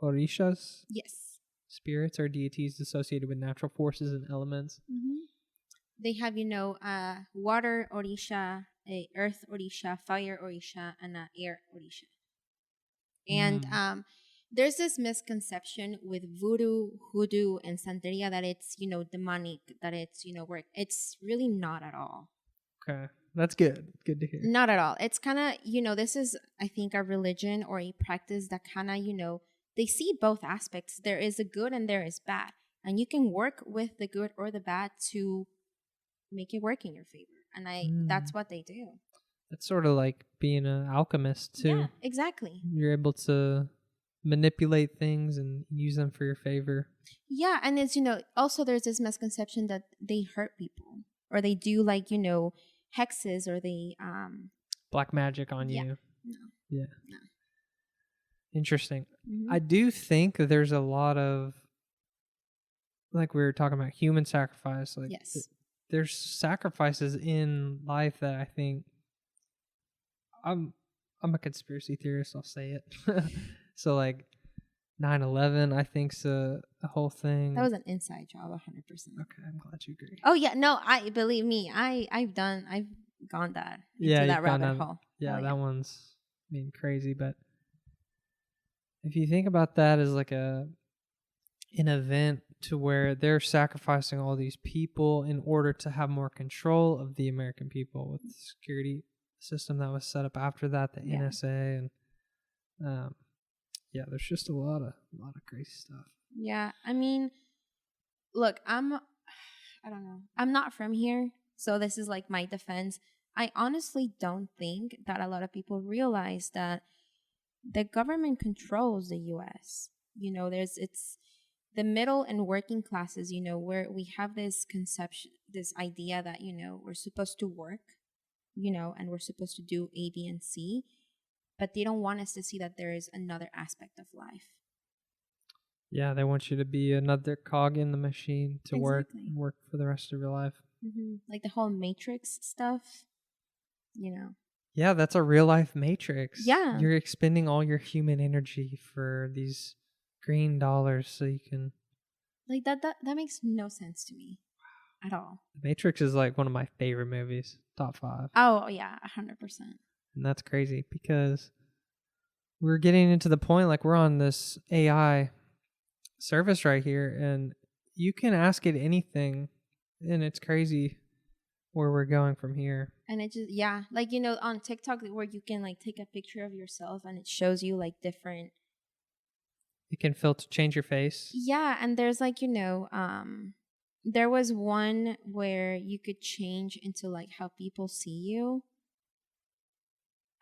orishas? Yes. Spirits or deities associated with natural forces and elements. They have, water orisha, a earth orisha, fire orisha, and an air orisha. And there's this misconception with voodoo, hoodoo, and Santeria that it's, demonic, that it's, work. It's really not at all. Okay. That's good. Good to hear. Not at all. It's kind of, this is, I think, a religion or a practice that kind of, they see both aspects. There is a good and there is bad. And you can work with the good or the bad to make it work in your favor. And that's what they do. It's sort of like being an alchemist too. Yeah, exactly. You're able to manipulate things and use them for your favor. Yeah, and it's, also there's this misconception that they hurt people or they do like, hexes or they black magic on you. No. Yeah. No. Interesting. I do think that there's a lot of, like we were talking about, human sacrifice. Like yes. There's sacrifices in life that I think I'm a conspiracy theorist, I'll say it. So like 9/11 I think's a whole thing. That was an inside job, 100%. Okay, I'm glad you agree. Oh yeah, no, I believe me, I've gone that into that rabbit hole. Yeah, that one's crazy, but if you think about that as like an event to where they're sacrificing all these people in order to have more control of the American people with system that was set up after that, the NSA, and yeah, there's just a lot of crazy stuff. Yeah, I mean, look, I don't know. I'm not from here, so this is like my defense. I honestly don't think that a lot of people realize that the government controls the US. You know, it's the middle and working classes, you know, where we have this conception, this idea that, you know, we're supposed to work, you know, and we're supposed to do A, B, and C, but they don't want us to see that there is another aspect of life. Yeah, they want you to be another cog in the machine to Exactly. work for the rest of your life. Mm-hmm. Like the whole Matrix stuff, you know. Yeah, that's a real life Matrix. Yeah. You're expending all your human energy for these green dollars so you can... Like that makes no sense to me at all. The Matrix is like one of my favorite movies, top 5. Oh, yeah, 100%. And that's crazy because we're getting into the point, like we're on this AI service right here, and you can ask it anything, and it's crazy where we're going from here. And it just, yeah, like, you know, on TikTok where you can like take a picture of yourself and it shows you like different... It can filter, change your face. Yeah, and there's like, you know, there was one where you could change into like how people see you.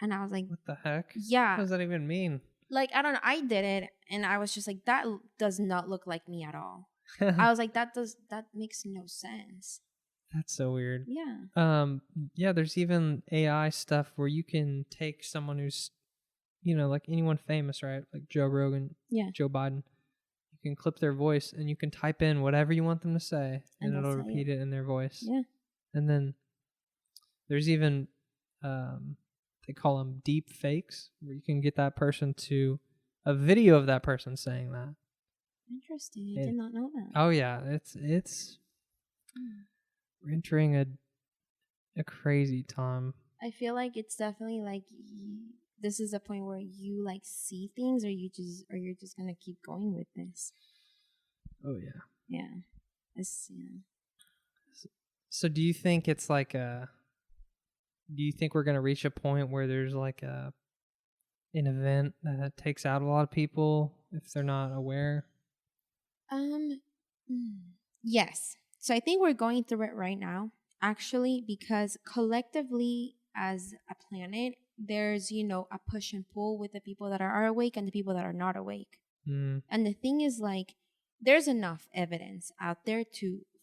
And I was like, what the heck? Yeah. What does that even mean? Like, I don't know. I did it and I was just like, that does not look like me at all. I was like, that makes no sense. That's so weird. Yeah. Yeah, there's even AI stuff where you can take someone who's, you know, like anyone famous, right? Like Joe Rogan, Joe Biden. You can clip their voice and you can type in whatever you want them to say and it'll repeat it in their voice. Yeah. And then there's even, they call them deep fakes, where you can get that person to a video of that person saying that. Interesting. I did not know that. Oh yeah, it's we're entering a crazy time. I feel like it's definitely like this is a point where you like see things, or you're just gonna keep going with this. Oh yeah. Yeah. So do you think it's like do you think we're gonna reach a point where there's like an event that takes out a lot of people if they're not aware? Yes. So I think we're going through it right now, actually, because collectively as a planet, there's, you know, a push and pull with the people that are awake and the people that are not awake. And the thing is, like, there's enough evidence out there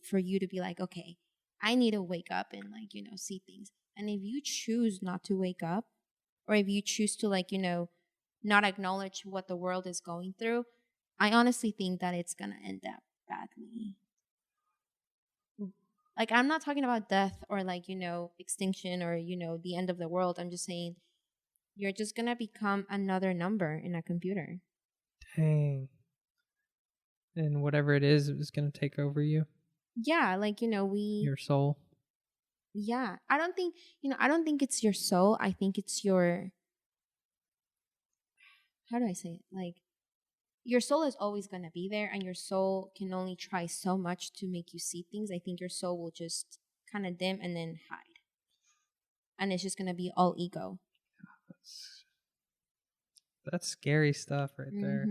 for you to be like, okay, I need to wake up and, like, you know, see things. And if you choose not to wake up, or if you choose to, like, you know, not acknowledge what the world is going through, I honestly think that it's going to end up badly. Like, I'm not talking about death or, like, you know, extinction or, you know, the end of the world. I'm just saying you're just going to become another number in a computer. Dang. And whatever it is going to take over you. Yeah, like, you know, your soul. Yeah. I don't think it's your soul. I think it's your... How do I say it? Like, your soul is always going to be there, and your soul can only try so much to make you see things. I think your soul will just kind of dim and then hide. And it's just going to be all ego. That's scary stuff right there.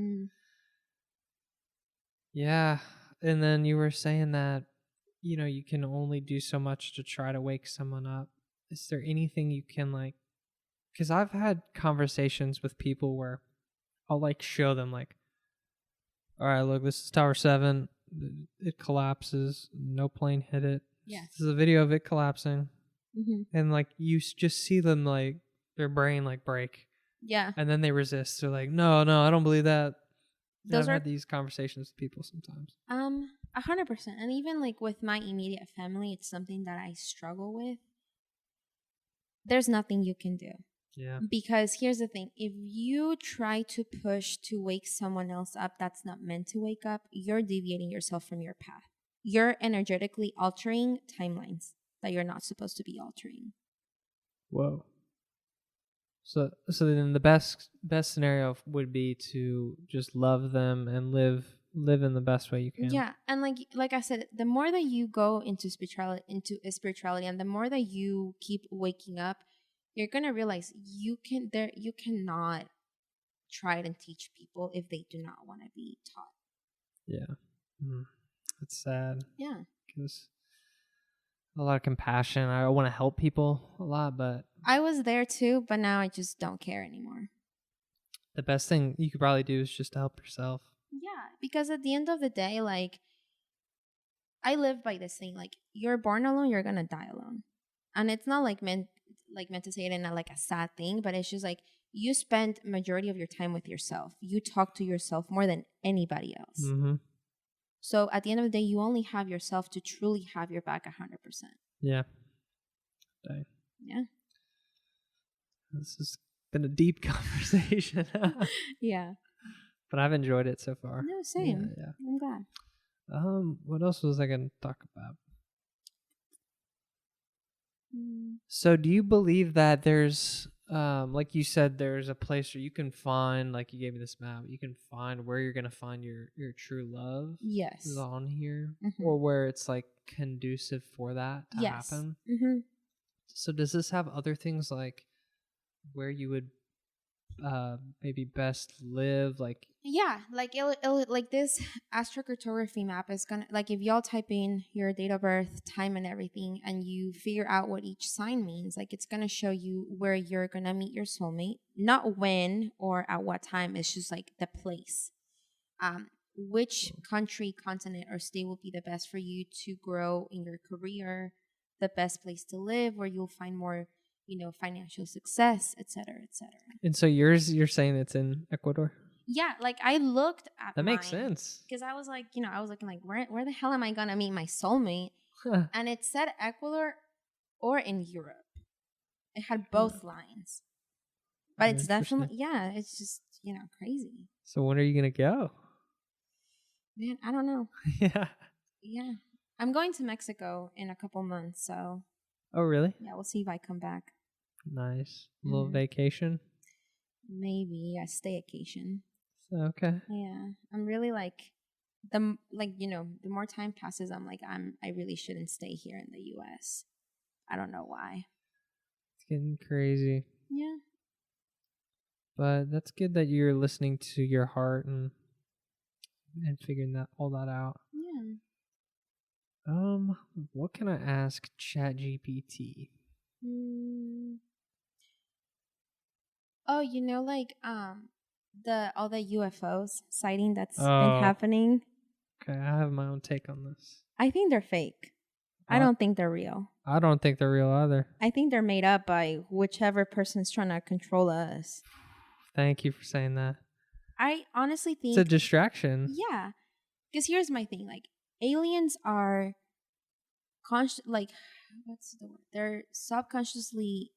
Yeah. And then you were saying that, you know, you can only do so much to try to wake someone up. Is there anything you can, like... Because I've had conversations with people where I'll, like, show them, like, all right, look, this is Tower 7. It collapses. No plane hit it. Yeah. This is a video of it collapsing. And, like, you just see them, like, their brain, like, break. Yeah. And then they resist. They're like, no, I don't believe that. I've had these conversations with people sometimes. 100%. And even, like, with my immediate family, it's something that I struggle with. There's nothing you can do. Yeah. Because here's the thing. If you try to push to wake someone else up that's not meant to wake up, you're deviating yourself from your path. You're energetically altering timelines that you're not supposed to be altering. Whoa. So then the best scenario would be to just love them and live in the best way you can. Yeah, and like I said, the more that you go into spirituality, and the more that you keep waking up, you're gonna realize you cannot try and teach people if they do not want to be taught. Yeah. It's sad. Yeah. Because a lot of compassion. I want to help people a lot, but I was there too, but now I just don't care anymore. the best thing you could probably do is just to help yourself. Yeah, because at the end of the day, like, I live by this thing, like, you're born alone, you're gonna die alone. And it's not like meant to say it in like a sad thing, but it's just like you spend majority of your time with yourself. You talk to yourself more than anybody else. Mm-hmm. So at the end of the day, you only have yourself to truly have your back 100%. Yeah. Dang. Yeah. This has been a deep conversation. Yeah. But I've enjoyed it so far. No, same. Yeah. I'm glad. What else was I going to talk about? So do you believe that there's, like you said, there's a place where you can find, like you gave me this map, you can find where you're going to find your true love? Yes. Is on here? Mm-hmm. Or where it's like conducive for that to happen? Mm-hmm. So does this have other things like where you would maybe best live, like Yeah, like like this Astrocutor map is gonna, like, if y'all type in your date of birth, time, and everything, and you figure out what each sign means, like, it's gonna show you where you're gonna meet your soulmate, not when or at what time. It's just like the place, which country, continent, or state will be the best for you to grow in your career, the best place to live, where you'll find more, financial success, etc., etc. And so you're saying it's in Ecuador? Yeah, like I looked at that makes sense, because I was like, I was looking like, where the hell am I gonna meet my soulmate? And it said Ecuador or in Europe. It had both lines, but it's definitely, it's just crazy. So when are you gonna go? Man, I don't know. Yeah, I'm going to Mexico in a couple months, so. Oh really? Yeah, we'll see if I come back. Nice. Little vacation? Maybe a staycation. Okay. Yeah. I'm really like the more time passes, I'm like I really shouldn't stay here in the US. I don't know why. It's getting crazy. Yeah. But that's good that you're listening to your heart and figuring all that out. Yeah. What can I ask ChatGPT? Oh, like all the UFOs sighting that's been happening. Okay, I have my own take on this. I think they're fake. I don't think they're real. I don't think they're real either. I think they're made up by whichever person's trying to control us. Thank you for saying that. I honestly think it's a distraction. Yeah. Because here's my thing, like, aliens are what's the word? They're subconsciously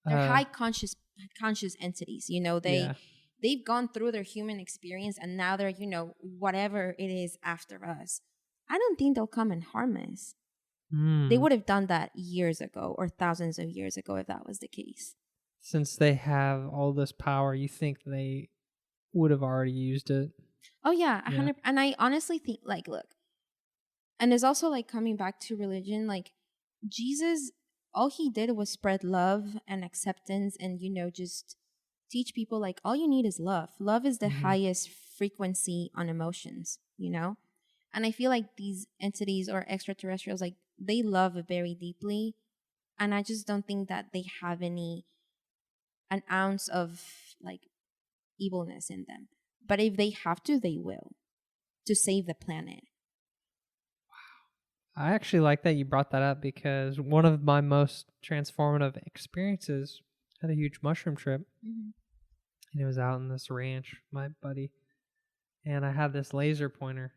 they're high conscious entities. They've gone through their human experience and now they're, whatever it is after us. I don't think they'll come and harm us. They would have done that years ago or thousands of years ago if that was the case. Since they have all this power, you think they would have already used it? Oh yeah, 100%. And I honestly think, like, look, and it's also like coming back to religion, like Jesus, all he did was spread love and acceptance and, just teach people, like, all you need is love. Love is the highest frequency on emotions, And I feel like these entities or extraterrestrials, like, they love very deeply. And I just don't think that they have an ounce of, like, evilness in them. But if they have to, they will, to save the planet. Wow. I actually like that you brought that up because one of my most transformative experiences had a huge mushroom trip. And it was out in this ranch, my buddy. And I had this laser pointer.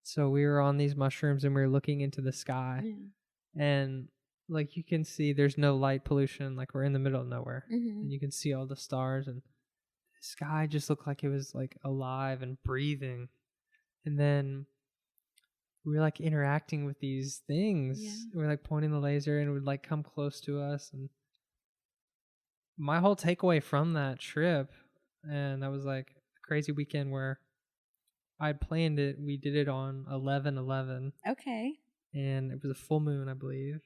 So we were on these mushrooms and we were looking into the sky. And like you can see there's no light pollution. Like we're in the middle of nowhere. And you can see all the stars and the sky just looked like it was like alive and breathing. And then we were like interacting with these things. We were like pointing the laser and it would like come close to us. And my whole takeaway from that trip, and that was like a crazy weekend where I'd planned it. We did it on 11/11. Okay. And it was a full moon, I believe.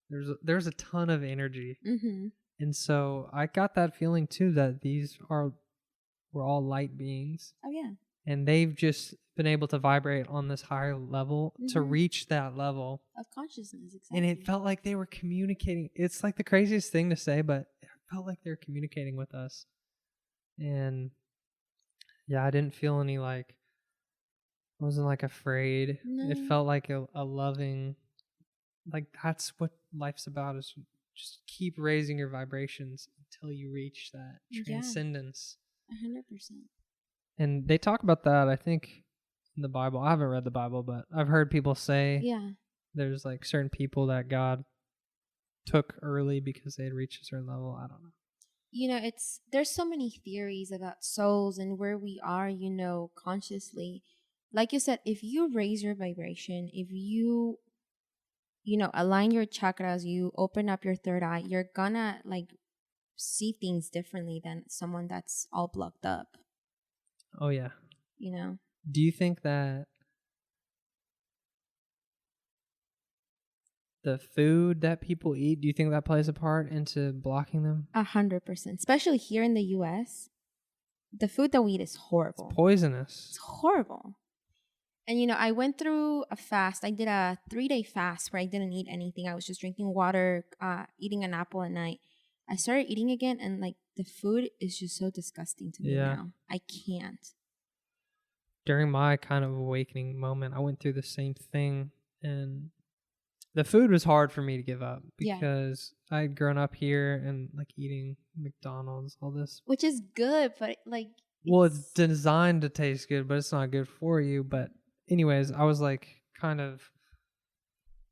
There's a ton of energy. Mm-hmm. And so I got that feeling too, that we're all light beings, Oh yeah. and they've just been able to vibrate on this higher level to Mhm. reach that level. Of consciousness, exactly. And it felt like they were communicating. It's like the craziest thing to say, but it felt like they were communicating with us. And yeah, I didn't feel any like, I wasn't like afraid. It No. felt like a loving, like that's what life's about, is just keep raising your vibrations until you reach that Yeah. transcendence. 100%. And they talk about that, I think, in the Bible. I haven't read the Bible, but I've heard people say Yeah. there's like certain people that God took early because they had reached a certain level. I don't know. You know, there's so many theories about souls and where we are, you know, consciously. Like you said, if you raise your vibration, if you know, align your chakras, you open up your third eye, you're gonna like see things differently than someone that's all blocked up, Oh yeah. you know? Do you think that the food that people eat, do you think that plays a part into blocking them? 100%. Especially here in the US, the food that we eat is horrible. It's poisonous. It's horrible. And, you know, I went through a fast. I did a 3-day fast where I didn't eat anything. I was just drinking water, eating an apple at night. I started eating again, and, like, the food is just so disgusting to me now. I can't. During my kind of awakening moment, I went through the same thing, and the food was hard for me to give up because I had grown up here and like eating McDonald's, all this. Which is good, but like... Well, it's designed to taste good, but it's not good for you. But anyways, I was like kind of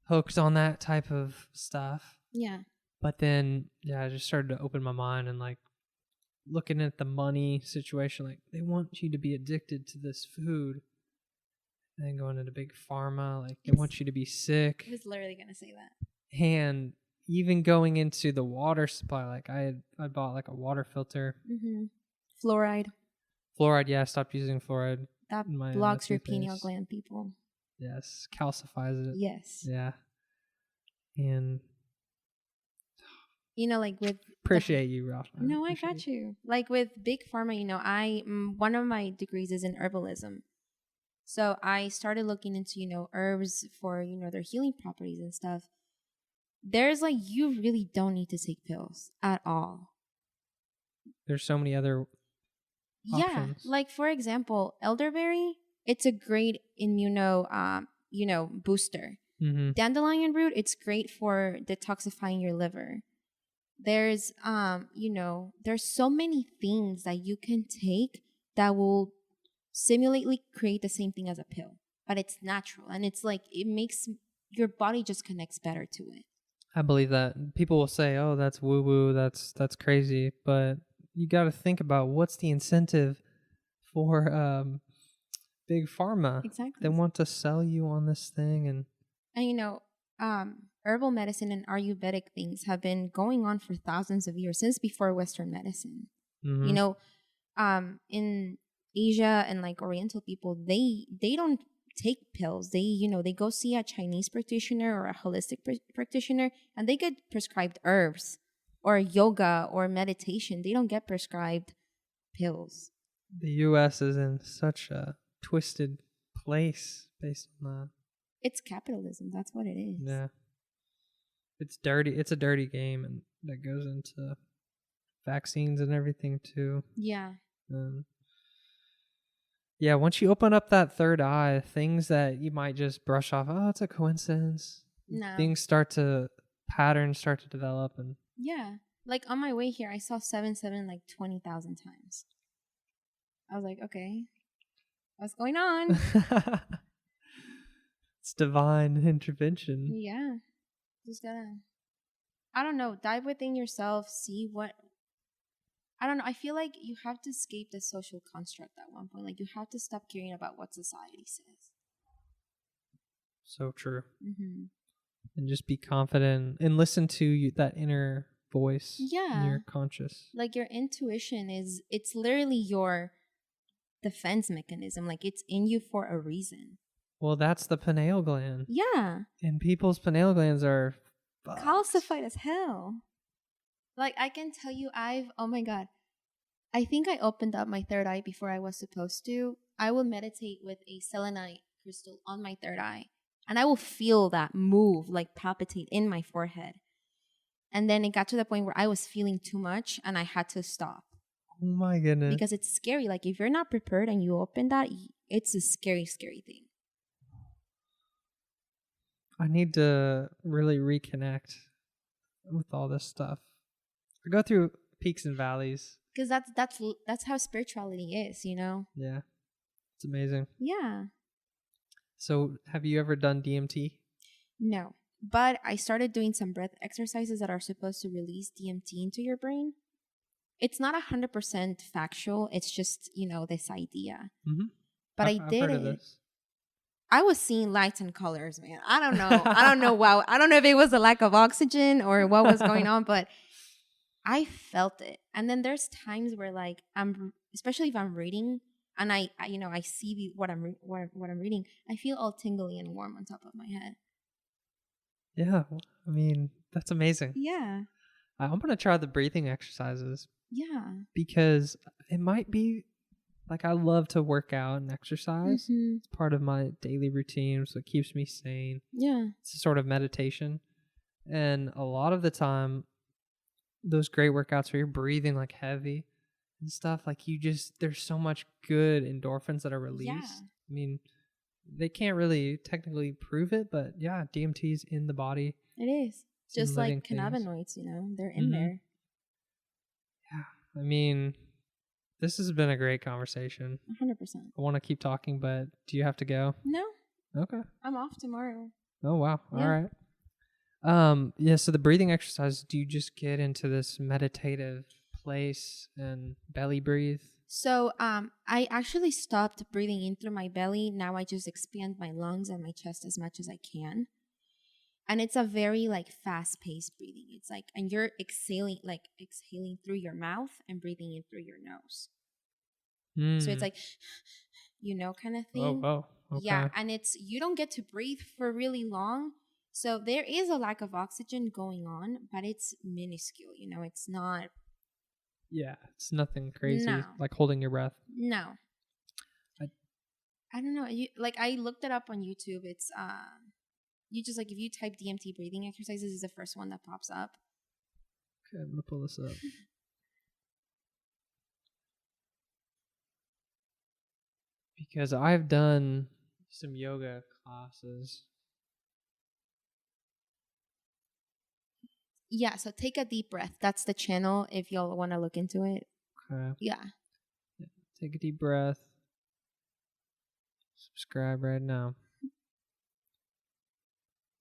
hooked on that type of stuff. Yeah. But then, yeah, I just started to open my mind and like looking at the money situation. Like they want you to be addicted to this food. And then going into big pharma, like they want you to be sick. I was literally going to say that. And even going into the water supply, like I bought like a water filter. Mm-hmm. Fluoride, yeah, I stopped using fluoride. that blocks your pineal gland, people. Yes, calcifies it. Yes. Yeah. And you know, like with... appreciate you, Rafa. No, I got you. Like with big pharma, you know, one of my degrees is in herbalism. So I started looking into, you know, herbs for, you know, their healing properties and stuff. There's like, you really don't need to take pills at all. There's so many other options. Yeah. Like, for example, elderberry, it's a great immuno, you know, booster. Mm-hmm. Dandelion root, it's great for detoxifying your liver. There's, you know, there's so many things that you can take that will simulately create the same thing as a pill, but it's natural, and it's like it makes your body just connects better to it. I believe that. People will say, "Oh, that's woo woo, that's crazy," but you got to think about what's the incentive for big pharma. Exactly. They want to sell you on this thing, and you know, herbal medicine and Ayurvedic things have been going on for thousands of years, since before Western medicine. mm-hmm. You know, in Asia and like Oriental people, they don't take pills. They, you know, they go see a Chinese practitioner or a holistic practitioner, and they get prescribed herbs or yoga or meditation. They don't get prescribed pills. The U.S. is in such a twisted place based on that. It's capitalism. That's what it is. Yeah. It's dirty. It's a dirty game, and that goes into vaccines and everything too. Yeah. Yeah, once you open up that third eye, things that you might just brush off, oh, it's a coincidence. No. Patterns start to develop. And yeah. Like on my way here, I saw 7-7 like 20,000 times. I was like, okay, what's going on? It's divine intervention. Yeah. Just gotta, I don't know, dive within yourself, see what, I don't know. I feel like you have to escape the social construct at one point. Like you have to stop caring about what society says. So true. Mm-hmm. And just be confident and listen to that inner voice. Yeah. In your conscious. Like your intuition it's literally your defense mechanism. Like it's in you for a reason. Well, that's the pineal gland. Yeah. And people's pineal glands are calcified as hell. Like, I can tell you, oh my God. I think I opened up my third eye before I was supposed to. I will meditate with a selenite crystal on my third eye. And I will feel that move, like palpitate in my forehead. And then it got to the point where I was feeling too much and I had to stop. Oh my goodness. Because it's scary. Like, if you're not prepared and you open that, it's a scary, scary thing. I need to really reconnect with all this stuff. I go through peaks and valleys. Because that's how spirituality is, you know? Yeah. It's amazing. Yeah. So have you ever done DMT? No. But I started doing some breath exercises that are supposed to release DMT into your brain. It's not 100% factual. It's just, this idea. Mm-hmm. But I've did heard it. of this. I was seeing lights and colors, man. I don't know. I don't know. Wow. I don't know if it was a lack of oxygen or what was going on, but I felt it. And then there's times where, like, especially if I'm reading and I see what I'm reading, I feel all tingly and warm on top of my head. Yeah, I mean, that's amazing. Yeah. I'm going to try the breathing exercises. Yeah. Because it might be, like, I love to work out and exercise. Mm-hmm. It's part of my daily routine, so it keeps me sane. Yeah. It's a sort of meditation. And a lot of the time, those great workouts where you're breathing, like, heavy and stuff, like, there's so much good endorphins that are released. Yeah. I mean, they can't really technically prove it, but yeah, DMT's in the body. It is. Just like cannabinoids, they're in there. Yeah. I mean, this has been a great conversation. 100%. I want to keep talking, but do you have to go? No. Okay. I'm off tomorrow. Oh, wow. Yeah. All right. Yeah, so the breathing exercise, do you just get into this meditative place and belly breathe? So I actually stopped breathing in through my belly. Now I just expand my lungs and my chest as much as I can. And it's a very, like, fast-paced breathing. It's like, and you're exhaling through your mouth and breathing in through your nose. So it's like, kind of thing. Oh, okay. Yeah, and you don't get to breathe for really long. So there is a lack of oxygen going on, but it's minuscule. It's not. Yeah, it's nothing crazy. No. Like holding your breath. No. I don't know. I looked it up on YouTube. It's you just, like, if you type DMT breathing exercises, is the first one that pops up. Okay, I'm gonna pull this up. Because I've done some yoga classes. Yeah, so take a deep breath. That's the channel if y'all want to look into it. Okay. Yeah. Take a deep breath. Subscribe right now.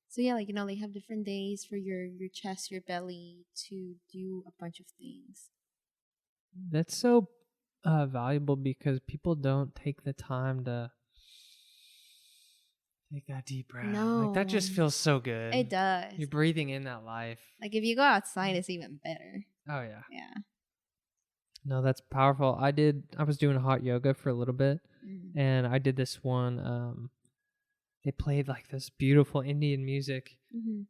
So yeah, like, they have different days for your chest, your belly to do a bunch of things. That's so valuable because people don't take the time to take that deep breath. No. Like, that just feels so good. It does. You're breathing in that life. Like, if you go outside, it's even better. Oh, yeah. Yeah. No, that's powerful. I was doing hot yoga for a little bit, and I did this one. They played, like, this beautiful Indian music,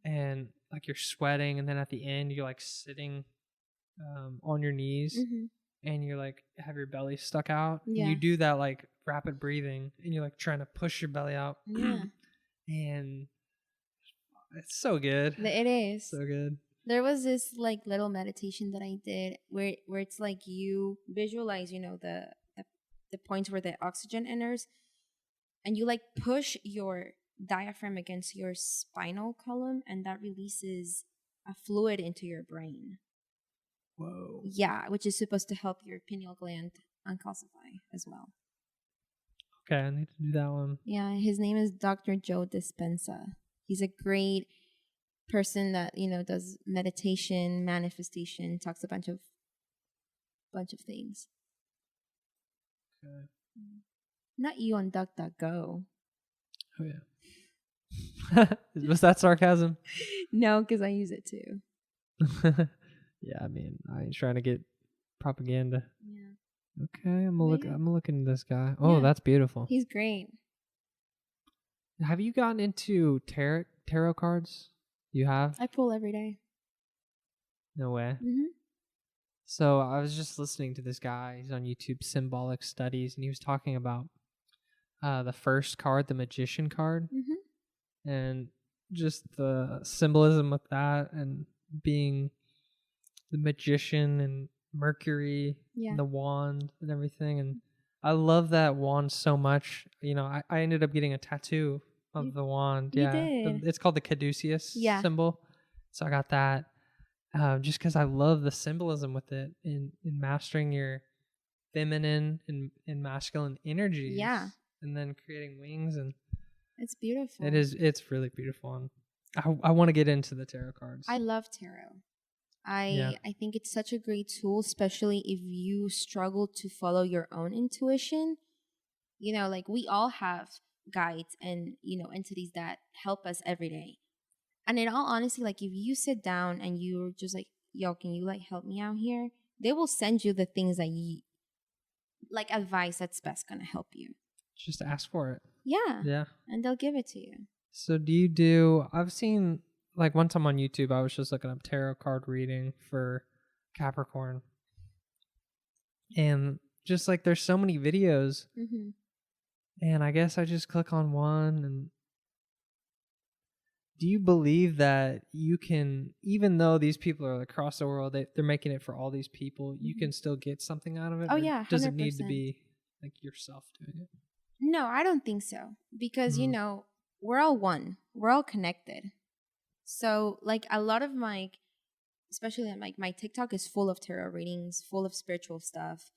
and, like, you're sweating, and then at the end, you're, like, sitting on your knees, and you're, like, have your belly stuck out. Yeah. And you do that, like, rapid breathing, and you're, like, trying to push your belly out. Yeah. And it's so good. It is. So good. There was this, like, little meditation that I did where it's like you visualize, the points where the oxygen enters, and you, like, push your diaphragm against your spinal column, and that releases a fluid into your brain. Whoa. Yeah, which is supposed to help your pineal gland uncalcify as well. Okay, I need to do that one. Yeah, his name is Dr. Joe Dispenza. He's a great person that, does meditation, manifestation, talks a bunch of things. Okay. Not you on DuckDuckGo. Oh, yeah. Was that sarcasm? No, because I use it too. Yeah, I mean, I ain't trying to get propaganda. Yeah. Okay, I'm gonna look into this guy. Oh, Yeah. That's beautiful. He's great. Have you gotten into tarot cards? You have? I pull every day. No way. Mm-hmm. So I was just listening to this guy. He's on YouTube, Symbolic Studies, and he was talking about the first card, the Magician card, Mm-hmm. and just the symbolism with that, and being the magician and Mercury Yeah. and the wand and everything. And I love that wand so much. You know, I ended up getting a tattoo of the wand. You Yeah, did. it's called the Caduceus Yeah. symbol. So I got that. Just because I love the symbolism with it in mastering your feminine and masculine energies. Yeah. And then creating wings, and It's beautiful. it's really beautiful. And I want to get into the tarot cards. I love tarot. I think it's such a great tool, especially if you struggle to follow your own intuition. You know, like we all have guides and, you know, entities that help us every day. And in all honesty, like if you sit down and you're just like, yo, can you like help me out here? They will send you the things that you like, advice that's best gonna help you. Just ask for it. Yeah. Yeah. And they'll give it to you. So I've seen, like one time on YouTube, I was just looking up tarot card reading for Capricorn. And just like there's so many videos. Mm-hmm. And I guess I just click on one. And do you believe that you can, even though these people are across the world, they're making it for all these people, you can still get something out of it? Oh, Or yeah, does it need 100%. to be like yourself doing it? No, I don't think so. Because, you know, we're all one. We're all connected. So, like, a lot of my, especially like my TikTok is full of tarot readings, full of spiritual stuff.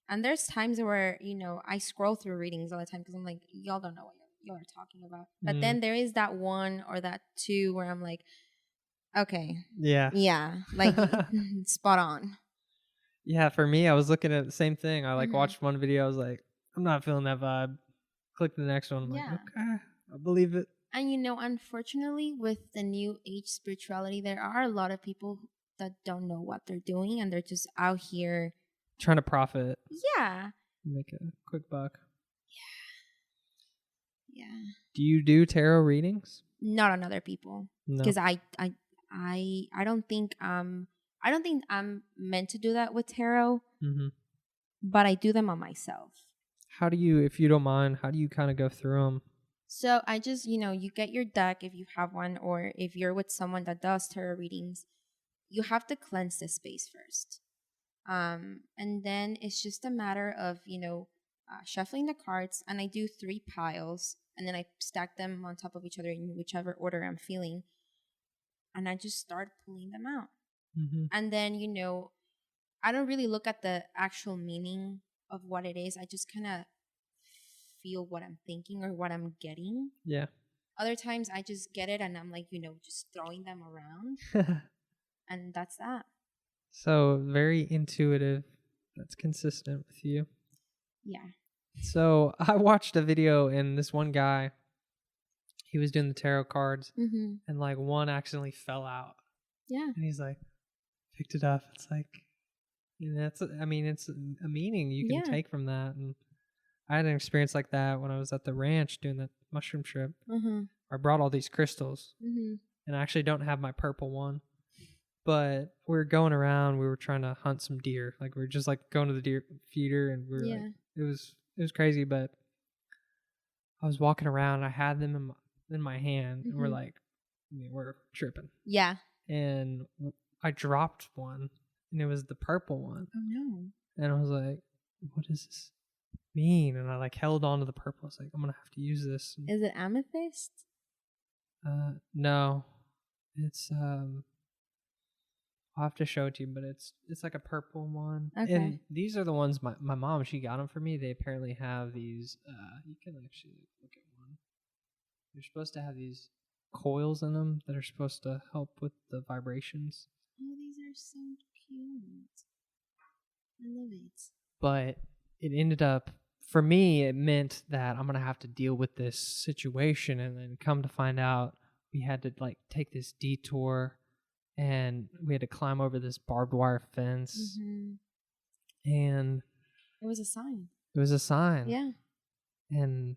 And there's times where, you know, I scroll through readings all the time because I'm like, y'all don't know what y'all are talking about. But then there is that one or that two where I'm like, okay. Yeah. Yeah. Like, spot on. Yeah, for me, I was looking at the same thing. I like watched one video. I was like, I'm not feeling that vibe. Click the next one. I'm like, okay, I believe it. And, you know, unfortunately, with the new age spirituality, there are a lot of people that don't know what they're doing and they're just out here trying to profit. Yeah. Make a quick buck. Yeah. Do you do tarot readings? Not on other people. No. Because I don't think I'm meant to do that with tarot. Mm-hmm. But I do them on myself. How do you, if you don't mind, how do you kind of go through them? So I just, you know, you get your deck if you have one, or if you're with someone that does tarot readings, you have to cleanse the space first. And then it's just a matter of, you know, shuffling the cards, and I do 3 piles, and then I stack them on top of each other in whichever order I'm feeling, and I just start pulling them out. Mm-hmm. And then, you know, I don't really look at the actual meaning of what it is. I just kind of feel what I'm thinking or what I'm getting. Yeah. Other times I just get it and I'm like, you know, just throwing them around. And that's that. So very intuitive. That's consistent with you. Yeah. So I watched a video, and this one guy, he was doing the tarot cards, and like one accidentally fell out. Yeah. And he's like, picked it up. It's like, and that's, I mean, it's a meaning you can take from that. And I had an experience like that when I was at the ranch doing that mushroom trip. I brought all these crystals, and I actually don't have my purple one. But we were going around. We were trying to hunt some deer. Like we were just like going to the deer feeder, and we were like, it was crazy. But I was walking around. And I had them in my hand, and we're like, I mean, we're tripping. Yeah. And I dropped one, and it was the purple one. Oh no! And I was like, what does this mean? And I like held on to the purple. I was like, I'm gonna have to use this. And, is it amethyst? No, it's I'll have to show it to you, but it's like a purple one. Okay. And these are the ones my mom, she got them for me. They apparently have these, you can actually look at one. You're supposed to have these coils in them that are supposed to help with the vibrations. Oh, these are so cute. I love it. But it ended up, for me, it meant that I'm going to have to deal with this situation, and then come to find out we had to like take this detour. And we had to climb over this barbed wire fence. And it was a sign. It was a sign. Yeah. And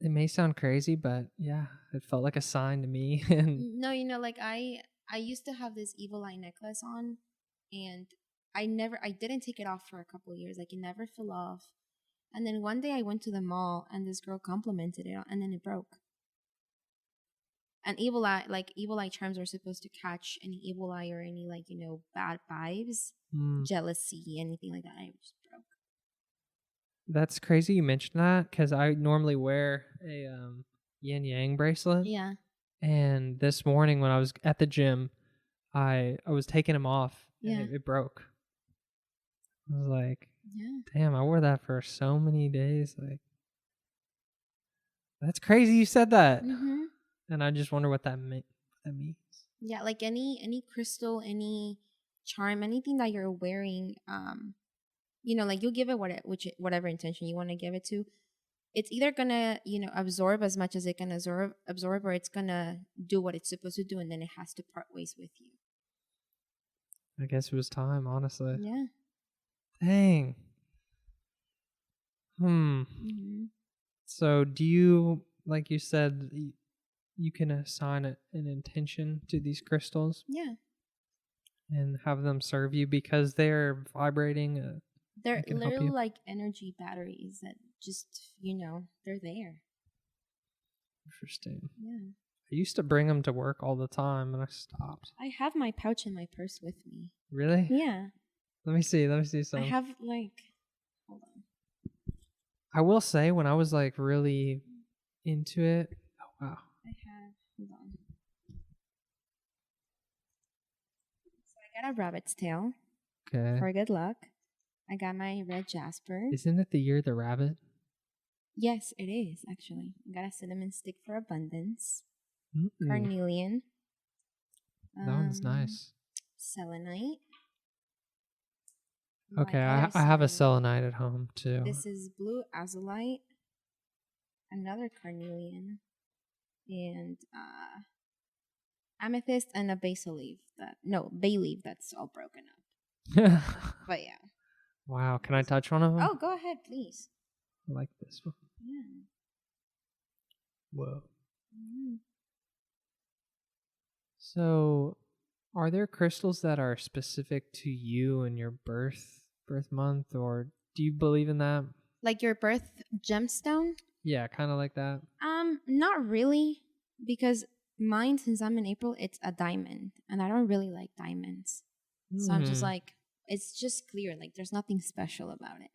It may sound crazy, but yeah, it felt like a sign to me. And No, like I used to have this evil eye necklace on, and I didn't take it off for a couple of years. Like it never fell off. And then one day I went to the mall and this girl complimented it, and then it broke. And evil eye charms are supposed to catch any evil eye or any bad vibes, jealousy, anything like that. I just broke. that's crazy you mentioned that because I normally wear a yin yang bracelet. Yeah. And this morning when I was at the gym, I was taking them off and it broke. I was like, damn, I wore that for so many days. Like, that's crazy you said that. Mm-hmm. And I just wonder what that means. Yeah, like any crystal, any charm, anything that you're wearing, like you give it whatever intention you want to give it to. It's either gonna, absorb as much as it can absorb, or it's gonna do what it's supposed to do, and then it has to part ways with you. I guess it was time, honestly. Yeah. Dang. Mm-hmm. So do you, like you said, you can assign an intention to these crystals? Yeah. And have them serve you because they're vibrating? They're literally like energy batteries that just, they're there. Interesting. Yeah. I used to bring them to work all the time, and I stopped. I have my pouch in my purse with me. Really? Yeah. Let me see some. I have hold on. I will say when I was like really into it. Oh wow. Hold on. So I got a rabbit's tail. Okay. For good luck. I got my red jasper. Isn't it the year of the rabbit? Yes, it is actually. I got a cinnamon stick for abundance. Mm-mm. Carnelian. That one's nice. Selenite. Okay, I have a selenite at home too. This is blue azulite. Another carnelian. And amethyst and a bay leaf that's all broken up. But yeah. Wow, can I touch one of them? Oh, go ahead, please. I like this one. Yeah. Whoa. Mm-hmm. So, are there crystals that are specific to you and your birth month, or do you believe in that? Like your birth gemstone? Yeah, kind of like that. Not really, because mine, since I'm in April, it's a diamond, and I don't really like diamonds. So I'm just like, it's just clear. Like, there's nothing special about it.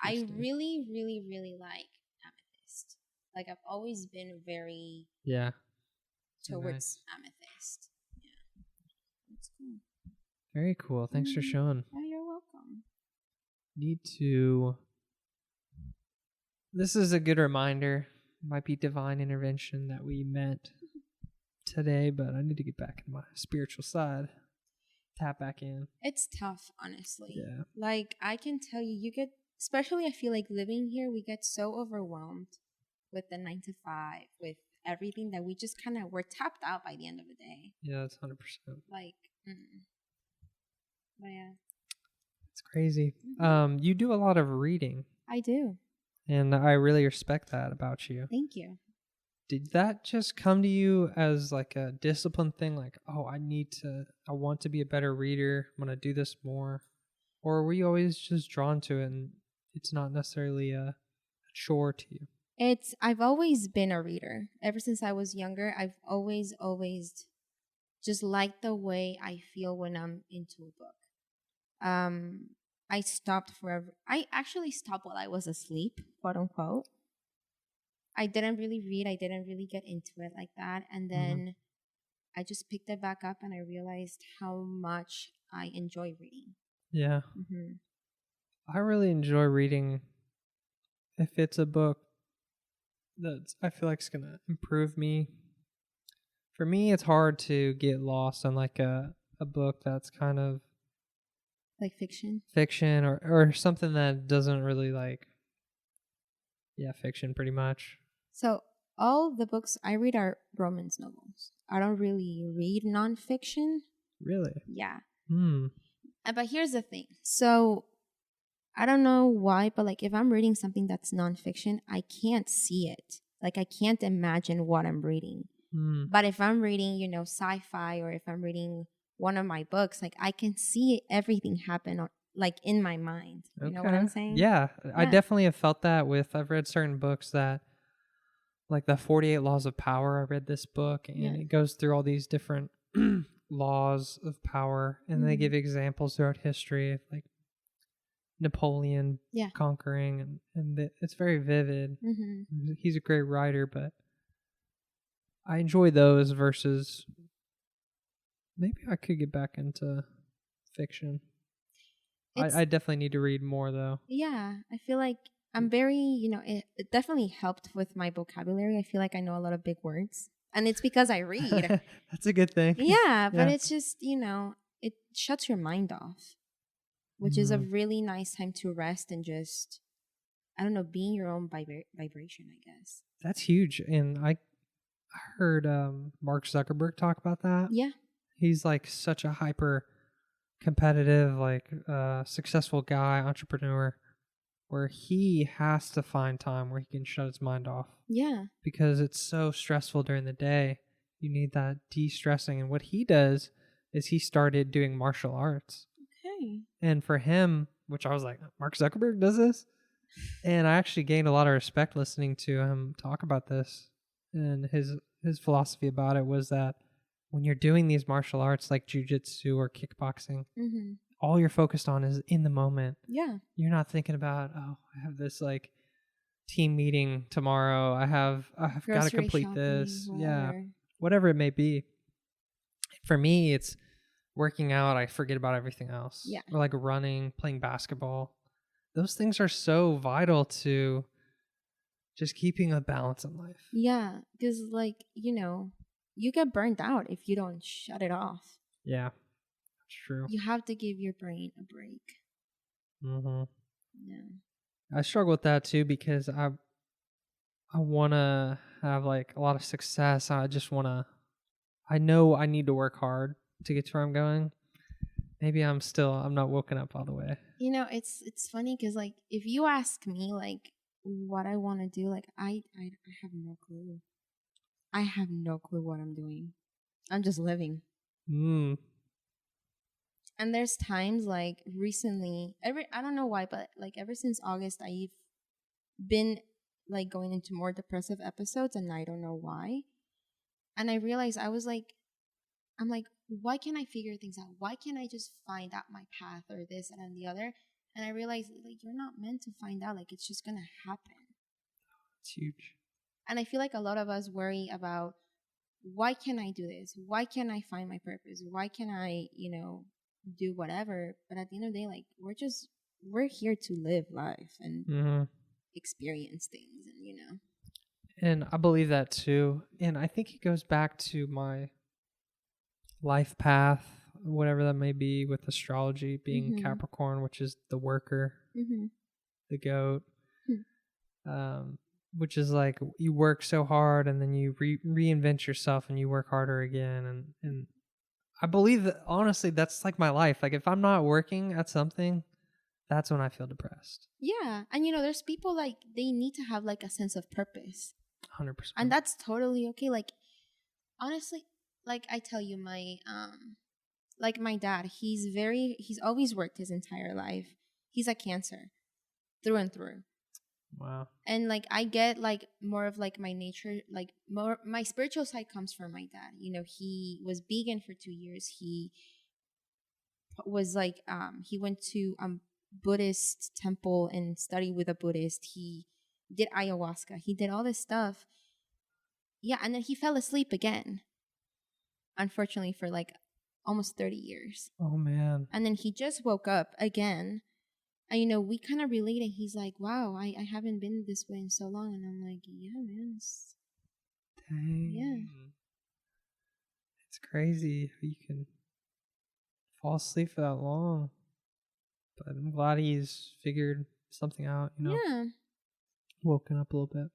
I really, really, really like amethyst. Like, I've always been very towards amethyst. Yeah, that's cool. Very cool. Thanks for showing. Oh, you're welcome. This is a good reminder. Might be divine intervention that we met today, but I need to get back in my spiritual side. Tap back in. It's tough, honestly. Yeah. Like, I can tell you get, especially I feel like living here, we get so overwhelmed with the 9 to 5, with everything that we just kind of, we're tapped out by the end of the day. Yeah, that's 100%. Like, but yeah. It's crazy. You do a lot of reading. I do. And I really respect that about you. Thank you. Did that just come to you as like a discipline thing? Like, oh, I want to be a better reader. I'm going to do this more. Or were you always just drawn to it and it's not necessarily a chore to you? I've always been a reader. Ever since I was younger, I've always just liked the way I feel when I'm into a book. I stopped forever. I actually stopped while I was asleep, quote unquote. I didn't really read. I didn't really get into it like that. And then I just picked it back up and I realized how much I enjoy reading. Yeah. I really enjoy reading if it's a book that I feel like it's going to improve me. For me, it's hard to get lost on like a book that's kind of like fiction or something that doesn't really like, fiction pretty much. So all the books I read are romance novels. I don't really read nonfiction. Really? Yeah. But here's the thing. So I don't know why, but like if I'm reading something that's nonfiction, I can't see it. Like I can't imagine what I'm reading. Mm. But if I'm reading, you know, sci-fi, or if I'm reading one of my books, like I can see everything happen like in my mind. You know what I'm saying? Yeah, I Yeah. definitely have felt that with, I've read certain books that, like the 48 Laws of Power. I read this book and Yeah. it goes through all these different laws of power, and they give examples throughout history of like Napoleon Yeah. conquering, and it's very vivid. Mm-hmm. He's a great writer, but I enjoy those versus maybe I could get back into fiction. I definitely need to read more though. Yeah, I feel like I'm very, you know, it definitely helped with my vocabulary. I feel like I know a lot of big words, and it's because I read. That's a good thing. Yeah, but Yeah. it's just, you know, it shuts your mind off, which is a really nice time to rest and just, I don't know, be in your own vibration, I guess. That's huge. And I heard Mark Zuckerberg talk about that. Yeah. He's like such a hyper competitive, like successful guy, entrepreneur, where he has to find time where he can shut his mind off. Yeah. Because it's so stressful during the day. You need that de-stressing. And what he does is he started doing martial arts. Okay. And for him, which I was like, Mark Zuckerberg does this? And I actually gained a lot of respect listening to him talk about this. And his philosophy about it was that when you're doing these martial arts like jujitsu or kickboxing, all you're focused on is in the moment. Yeah. You're not thinking about, oh, I have this like team meeting tomorrow. I've got to complete shopping, this. whatever. Yeah. Whatever it may be. For me, it's working out. I forget about everything else. Yeah. Or like running, playing basketball. Those things are so vital to just keeping a balance in life. Yeah, because like, you know, you get burnt out if you don't shut it off. Yeah, that's true. You have to give your brain a break. Mm-hmm. Yeah. I struggle with that too because I want to have like a lot of success. I know I need to work hard to get to where I'm going. Maybe I'm not woken up all the way. You know, it's funny because like if you ask me like what I want to do, like I have no clue. I have no clue what I'm doing. I'm just living. Mm. And there's times like recently, I don't know why, but like ever since August, I've been like going into more depressive episodes, and I don't know why. And I realized I'm like, why can't I figure things out? Why can't I just find out my path or this and then the other? And I realized like you're not meant to find out. Like it's just gonna happen. It's huge. And I feel like a lot of us worry about why can't I do this? Why can't I find my purpose? Why can't I, you know, do whatever? But at the end of the day, like we're here to live life and experience things, and you know. And I believe that too. And I think it goes back to my life path, whatever that may be, with astrology being Capricorn, which is the worker, the goat, which is like you work so hard and then you reinvent yourself and you work harder again. And I believe that honestly, that's like my life. Like if I'm not working at something, that's when I feel depressed. Yeah. And you know, there's people like they need to have like a sense of purpose. 100%. And that's totally okay. Like honestly, like I tell you, my like my dad, he's always worked his entire life. He's a Cancer through and through. Wow. And like I get like more of like my nature, like more my spiritual side comes from my dad. You know, he was vegan for 2 years. He was like he went to Buddhist temple and studied with a Buddhist. He did ayahuasca. He did all this stuff. Yeah, and then he fell asleep again. Unfortunately, for like almost 30 years. Oh man. And then he just woke up again. And you know, we kind of related. He's like, wow, I haven't been this way in so long. And I'm like, yeah, man. Dang. Yeah. It's crazy how you can fall asleep for that long. But I'm glad he's figured something out, you know. Yeah. Woken up a little bit.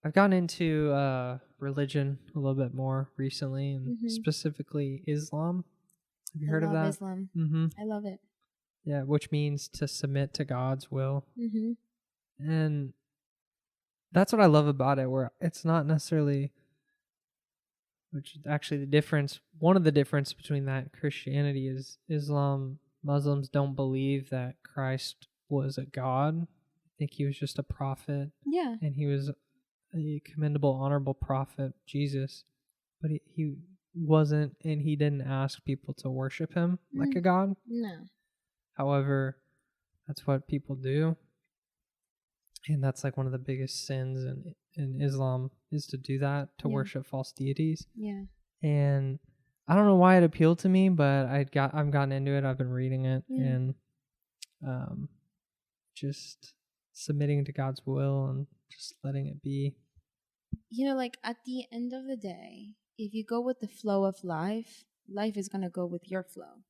I've gotten into religion a little bit more recently, and specifically Islam. Have you heard of that? Islam. I love it. Yeah, which means to submit to God's will. And that's what I love about it, where it's not necessarily, which is actually one of the difference between that and Christianity is Islam, Muslims don't believe that Christ was a god. I think he was just a prophet. Yeah. And he was a commendable, honorable prophet, Jesus. But he wasn't, and he didn't ask people to worship him like a god. No. However, that's what people do. And that's like one of the biggest sins in Islam is to do that, to worship false deities. Yeah. And I don't know why it appealed to me, but I've gotten into it. I've been reading it and just submitting to God's will and just letting it be. You know, like at the end of the day, if you go with the flow of life, life is going to go with your flow.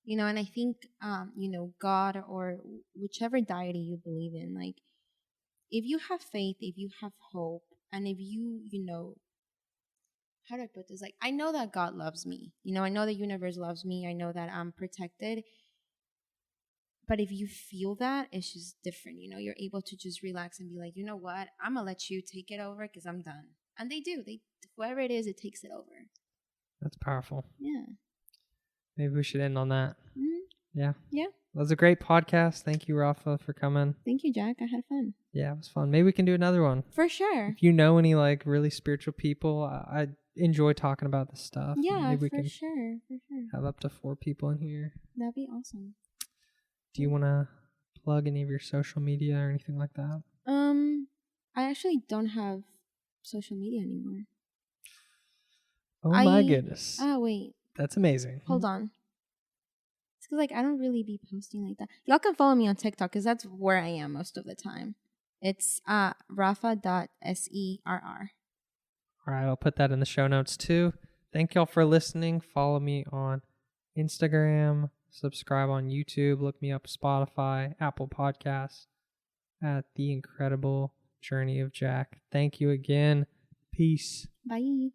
You know, and I think, you know, God or whichever deity you believe in, like, if you have faith, if you have hope, and if you know, how do I put this? Like, I know that God loves me. You know, I know the universe loves me. I know that I'm protected. But if you feel that, it's just different. You know, you're able to just relax and be like, you know what? I'm going to let you take it over because I'm done. And they do. Whoever it is, it takes it over. That's powerful. Yeah. Maybe we should end on that. Yeah. Yeah. That was a great podcast. Thank you, Rafa, for coming. Thank you, Jack. I had fun. Yeah, it was fun. Maybe we can do another one. For sure. If you know any like really spiritual people, I enjoy talking about this stuff. Yeah, maybe we for can sure. have up to 4 people in here. That'd be awesome. Do you want to plug any of your social media or anything like that? I actually don't have social media anymore. Oh my goodness. Oh, wait. That's amazing. Hold on. It's because, like, I don't really be posting like that. Y'all can follow me on TikTok because that's where I am most of the time. It's rafa.serr. All right, I'll put that in the show notes too. Thank y'all for listening. Follow me on Instagram. Subscribe on YouTube. Look me up Spotify, Apple Podcasts at The Incredible Journey of Jack. Thank you again. Peace. Bye.